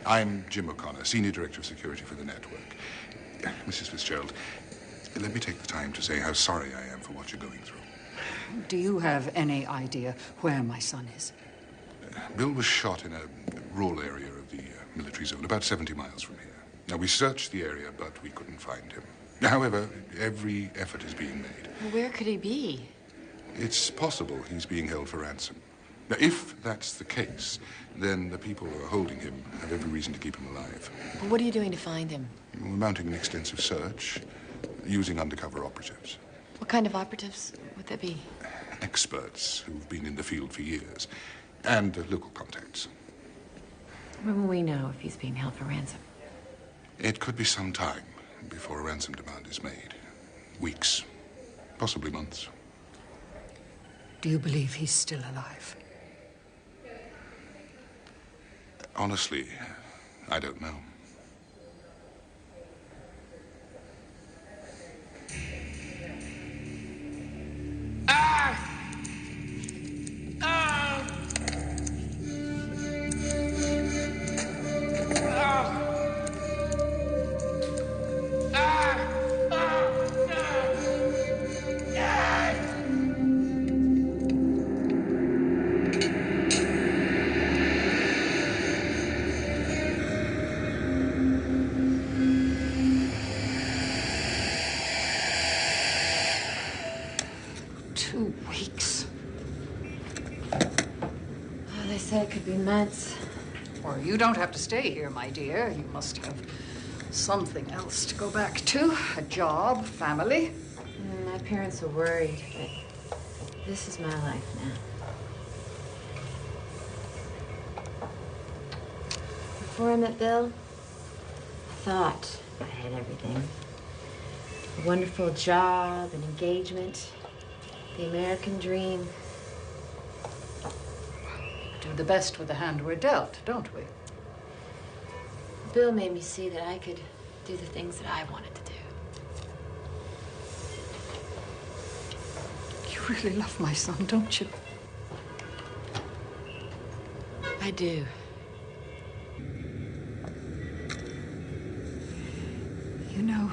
I'm Jim O'Connor, Senior Director of Security for the network. Mrs. Fitzgerald, let me take the time to say how sorry I am for what you're going through. Do you have any idea where my son is? Bill was shot in a rural area of the military zone, about 70 miles from here. Now, we searched the area, but we couldn't find him. However, every effort is being made. Where could he be? It's possible he's being held for ransom. Now, if that's the case, then the people who are holding him have every reason to keep him alive. Well, what are you doing to find him? We're mounting an extensive search, using undercover operatives. What kind of operatives would there be? Experts who've been in the field for years, and local contacts. When will we know if he's being held for ransom? It could be some time before a ransom demand is made. Weeks, possibly months. Do you believe he's still alive? Honestly, I don't know. could be months. Well, you don't have to stay here, my dear. You must have something else to go back to. A job, family. My parents are worried, but this is my life now. Before I met Bill, I thought I had everything. A wonderful job, an engagement, the American dream. Do the best with the hand we're dealt, don't we? Bill made me see that I could do the things that I wanted to do. You really love my son, don't you? I do. You know,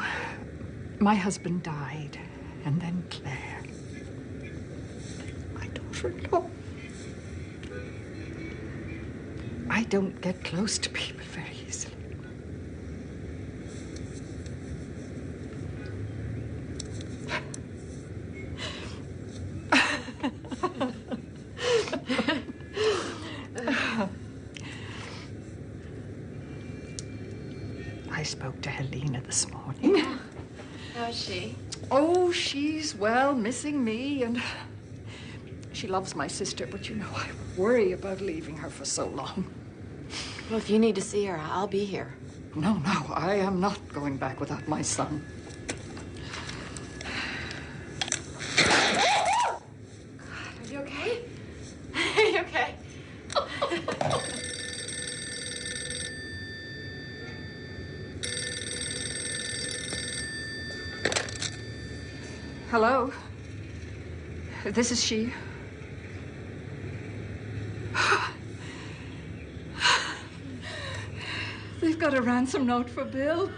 my husband died, and then Claire. My daughter-in-law. I don't get close to people very easily. I spoke to Helena this morning. How's she? Oh, she's, well, missing me, and she loves my sister, but you know, I worry about leaving her for so long. Well, if you need to see her, I'll be here. No, I am not going back without my son. Are you okay? Are you okay? Hello? This is she. They've got a ransom note for Bill.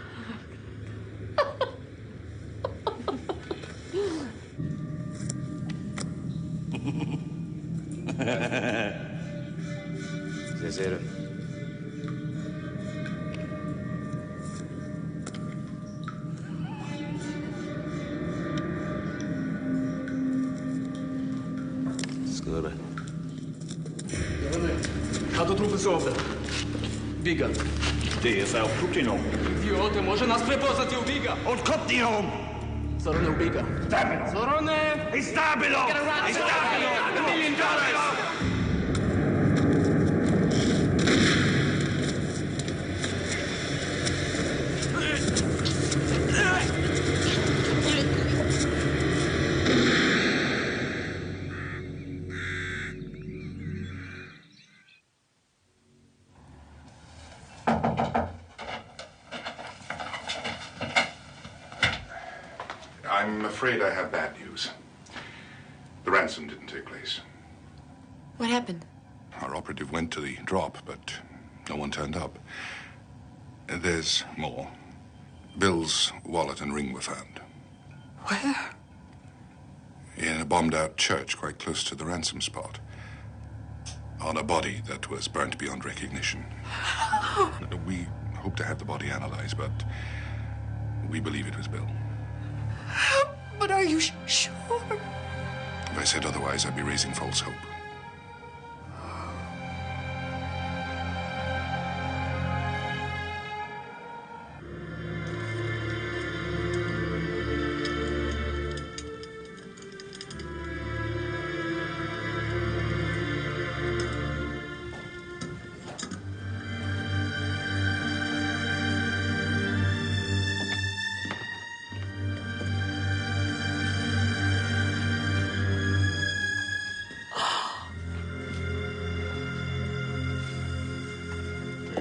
Zero. Skoro. A to trupy su ovde. Biga. Gde je sa Putinom? Idiote, može nas prepoznati u Biga. Otkopnijom! Zorane u Biga. Zorane! Istabilo! Istabilo! $1 million! I'm afraid I have bad news. The ransom didn't take place. What happened? Our operative went to the drop, but no one turned up. There's more. Bill's wallet and ring were found. Where? In a bombed-out church quite close to the ransom spot. On a body that was burnt beyond recognition. We hope to have the body analyzed, but we believe it was Bill. But are you sure? If I said otherwise, I'd be raising false hope.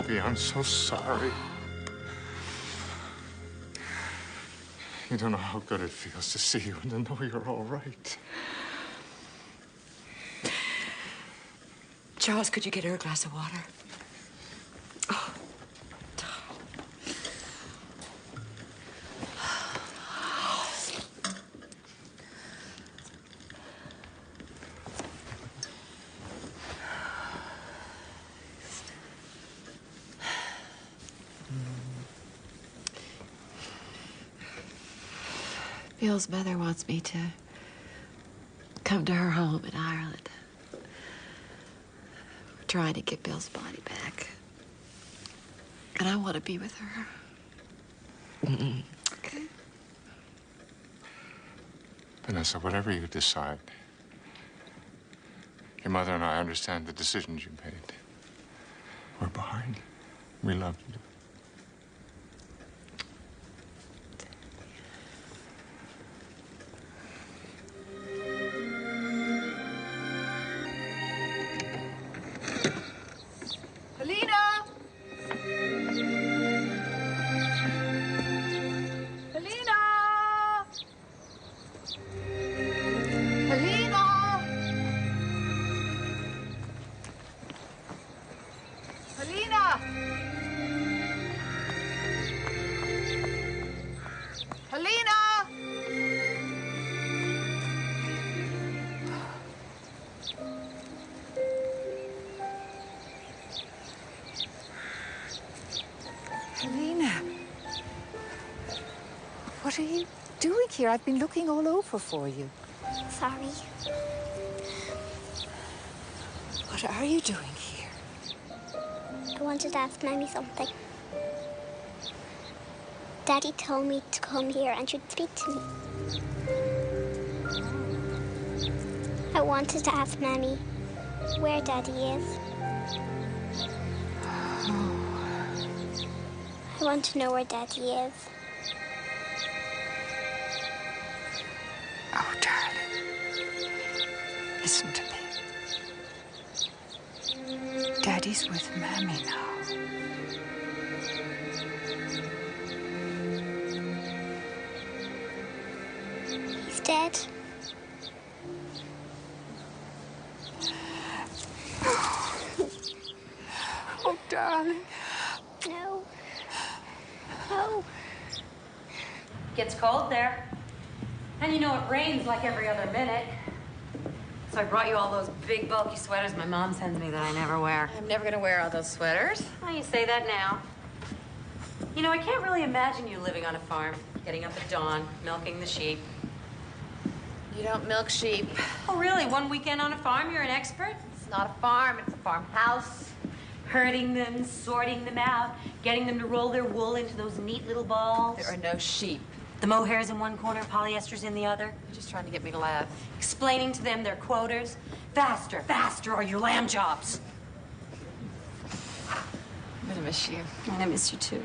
Baby, I'm so sorry. You don't know how good it feels to see you and to know you're all right. Charles, could you get her a glass of water? Oh. Bill's mother wants me to come to her home in Ireland. trying to get Bill's body back. And I want to be with her. Okay? Vanessa, whatever you decide, your mother and I understand the decisions you made. We're behind. We love you. Helena, what are you doing here? I've been looking all over for you. Sorry. What are you doing here? I wanted to ask Mammy something. Daddy told me to come here and she'd speak to me. I wanted to ask Mammy where Daddy is. I want to know where Daddy is. Oh, darling. Listen to me. Daddy's with Mammy now. He's dead. Oh, darling. No. No. Gets cold there. And you know it rains like every other minute. So I brought you all those big, bulky sweaters my mom sends me that I never wear. I'm never gonna wear all those sweaters. Oh, you say that now. You know, I can't really imagine you living on a farm, getting up at dawn, milking the sheep. You don't milk sheep. Oh, really? One weekend on a farm, you're an expert? It's not a farm, it's a farmhouse. Herding them, sorting them out, getting them to roll their wool into those neat little balls. There are no sheep. The mohairs in one corner, polyesters in the other. You're just trying to get me to laugh. Explaining to them their quotas. Faster, faster, or your lamb chops. I'm gonna miss you. And I miss you too.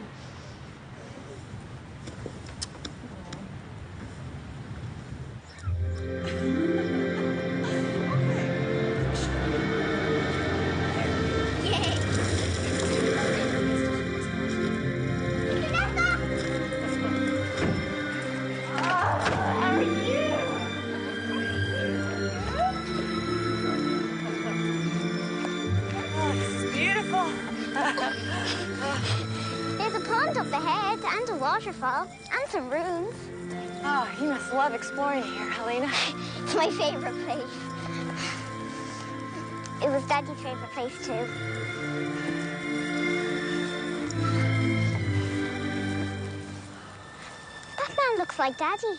There's a pond up ahead and a waterfall and some ruins. Oh, you must love exploring here, Helena. It's my favorite place. It was Daddy's favorite place too. That man looks like Daddy.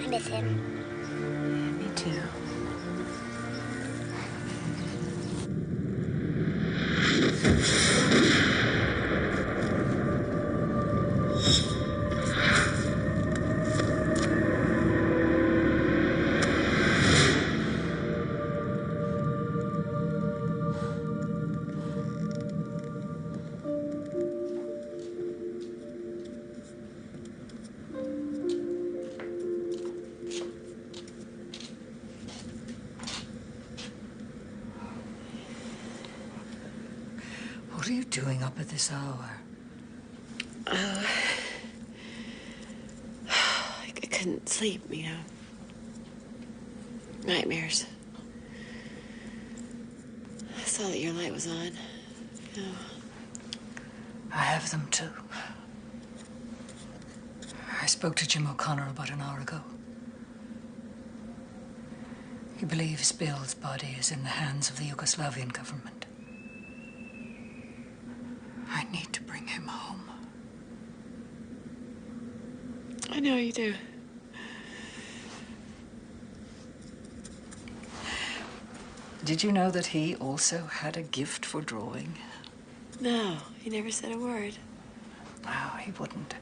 I miss him. Me too. What are you doing up at this hour? I couldn't sleep, you know. Nightmares. I saw that your light was on. You know. I have them too. I spoke to Jim O'Connor about an hour ago. He believes Bill's body is in the hands of the Yugoslavian government. I need to bring him home. I I know you do. Did you know that he also had a gift for drawing? No, he never said a word. No, he wouldn't.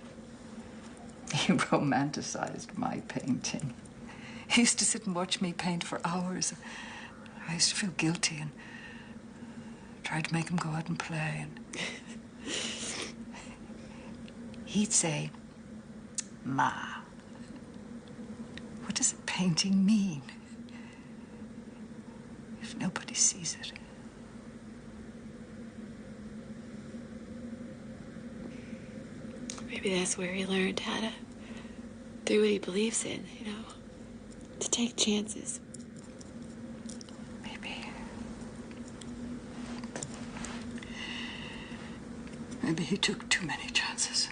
He romanticized my painting. He used to sit and watch me paint for hours. I used to feel guilty and tried to make him go out and play. And he'd say, "Ma, what does a painting mean if nobody sees it?" Maybe that's where he learned how to do what he believes in, you know? To take chances. Maybe he took too many chances.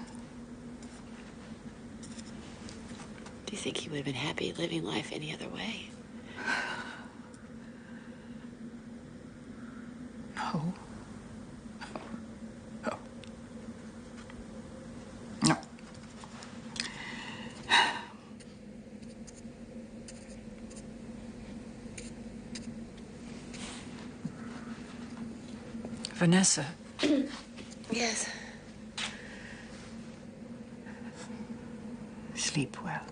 Do you think he would have been happy living life any other way? No. No. No. Vanessa. Yes. Sleep well.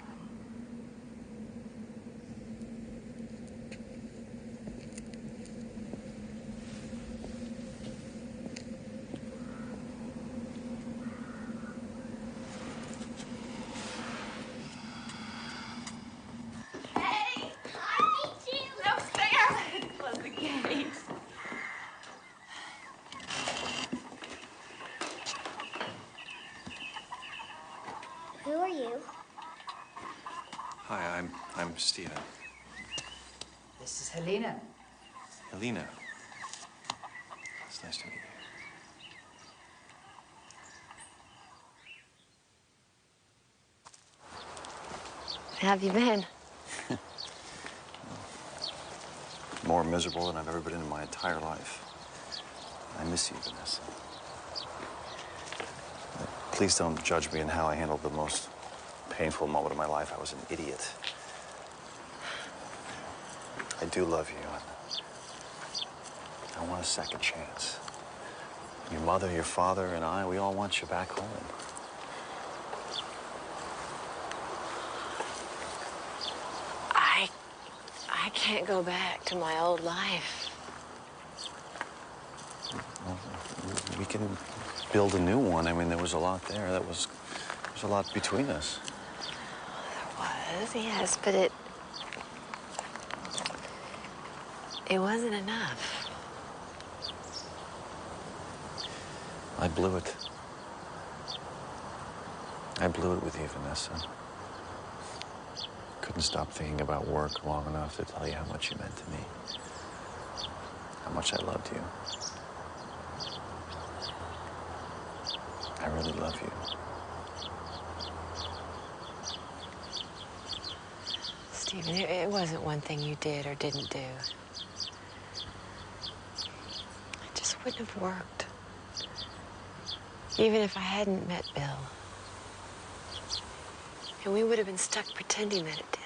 No, stay out. Close the gate. Who are you? Hi, I'm Steven. This is Helena. Helena. It's nice to meet you. How have you been? More miserable than I've ever been in my entire life. I miss you, Vanessa. Please don't judge me in how I handled the most painful moment of my life. I was an idiot. I do love you. I want a second chance. Your mother, your father, and I, we all want you back home. I can't go back to my old life. Well, we can build a new one. I mean, there was a lot there. There's a lot between us. There was, yes, but it wasn't enough. I blew it. I blew it with you, Vanessa. Couldn't stop thinking about work long enough to tell you how much you meant to me. How much I loved you. I really love you. Stephen, it wasn't one thing you did or didn't do. It just wouldn't have worked. Even if I hadn't met Bill. And we would have been stuck pretending that it did.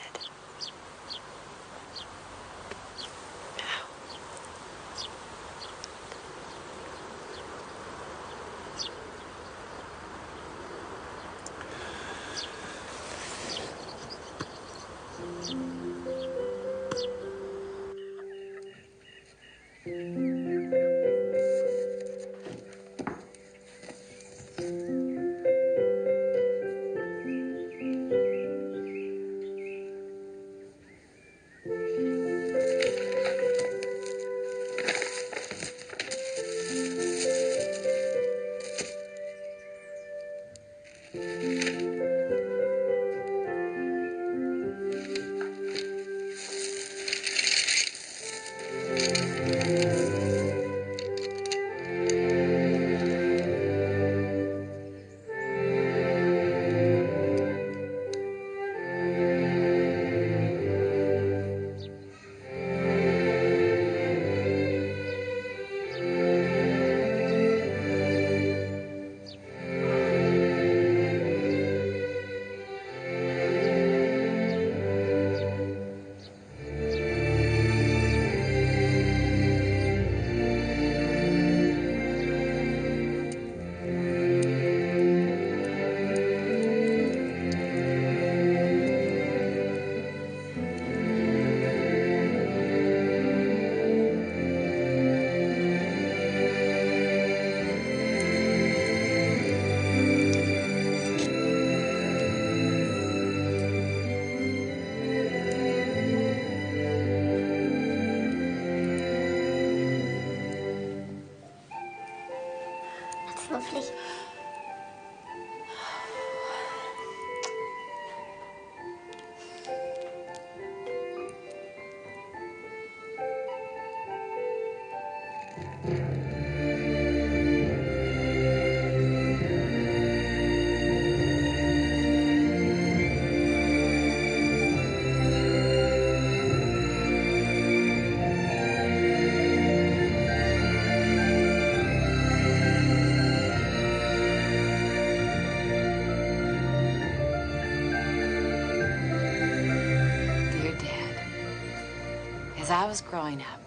As I was growing up,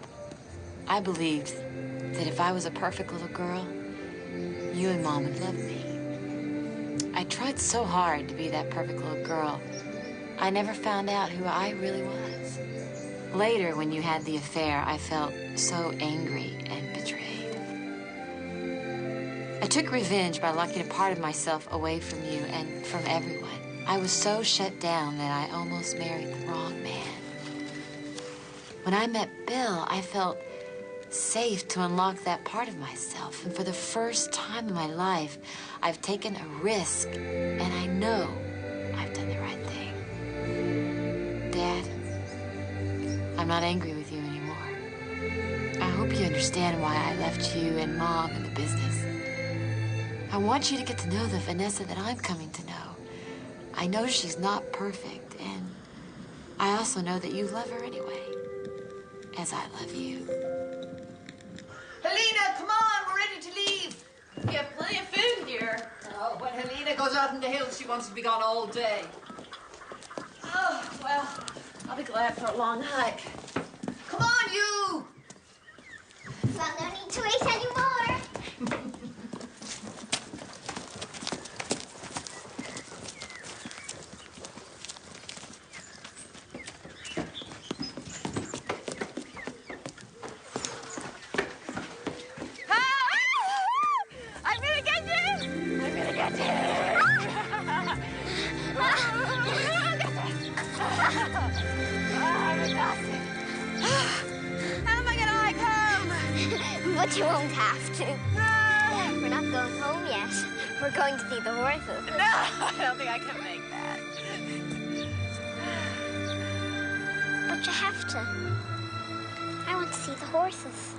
I believed that if I was a perfect little girl, you and Mom would love me. I tried so hard to be that perfect little girl, I never found out who I really was. Later, when you had the affair, I felt so angry and betrayed. I took revenge by locking a part of myself away from you and from everyone. I was so shut down that I almost married the wrong man. When I met Bill, I felt safe to unlock that part of myself. And for the first time in my life, I've taken a risk, and I know I've done the right thing. Dad, I'm not angry with you anymore. I hope you understand why I left you and Mom in the business. I want you to get to know the Vanessa that I'm coming to know. I know she's not perfect, and I also know that you love her anyway, as I love you. Helena, come on, we're ready to leave. We have plenty of food here. Oh, when Helena goes out in the hills, she wants to be gone all day. Oh, well, I'll be glad for a long hike. Come on, you! Well, no need to wait anymore. But you won't have to. We're not going home yet. We're going to see the horses. No, I don't think I can make that. But you have to. I want to see the horses.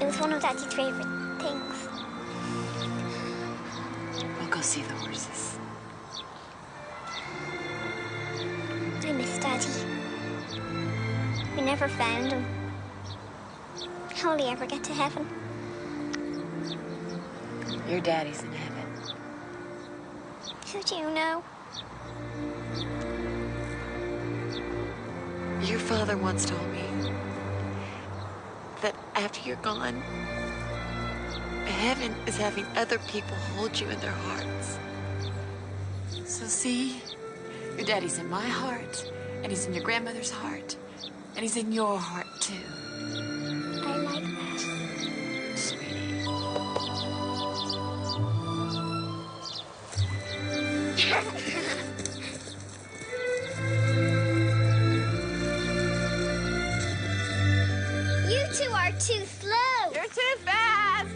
It was one of Daddy's favorite things. We'll go see the horses. I miss Daddy. We never found him. How will he ever get to heaven? Your daddy's in heaven. Who do you know? Your father once told me that after you're gone, heaven is having other people hold you in their hearts. So see, your daddy's in my heart, and he's in your grandmother's heart, and he's in your heart too. I like that. You two are too slow. You're too fast.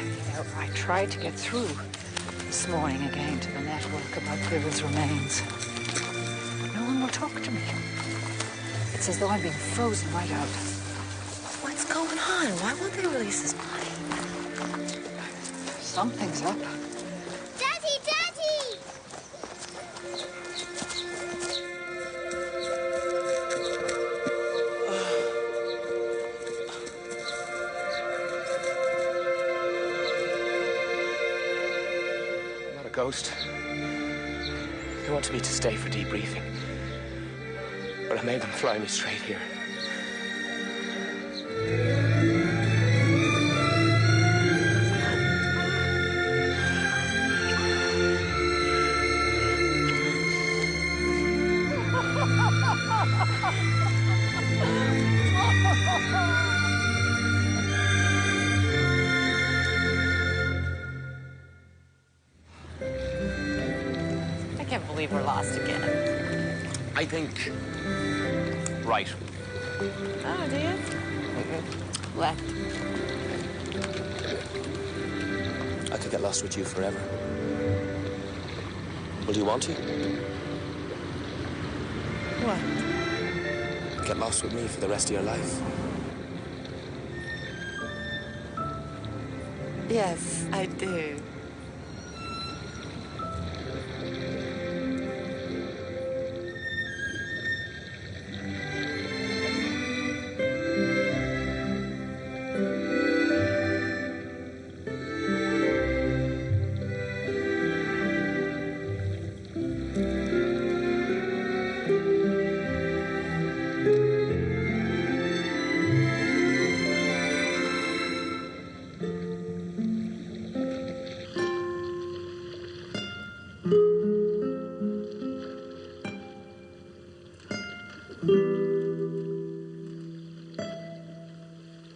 You know, I tried to get through this morning again to the network about Bill's remains. No one will talk to me. It's as though I'm being frozen right out. What's going on? Why won't they release his body? Something's up. Daddy, Daddy! I'm not a ghost. They wanted me to stay for debriefing, but I made them fly me straight here. I can't believe we're lost again. I think... right. Oh, do you? Left. I could get lost with you forever. Well, do you want to? What? Get lost with me for the rest of your life? Yes, I do.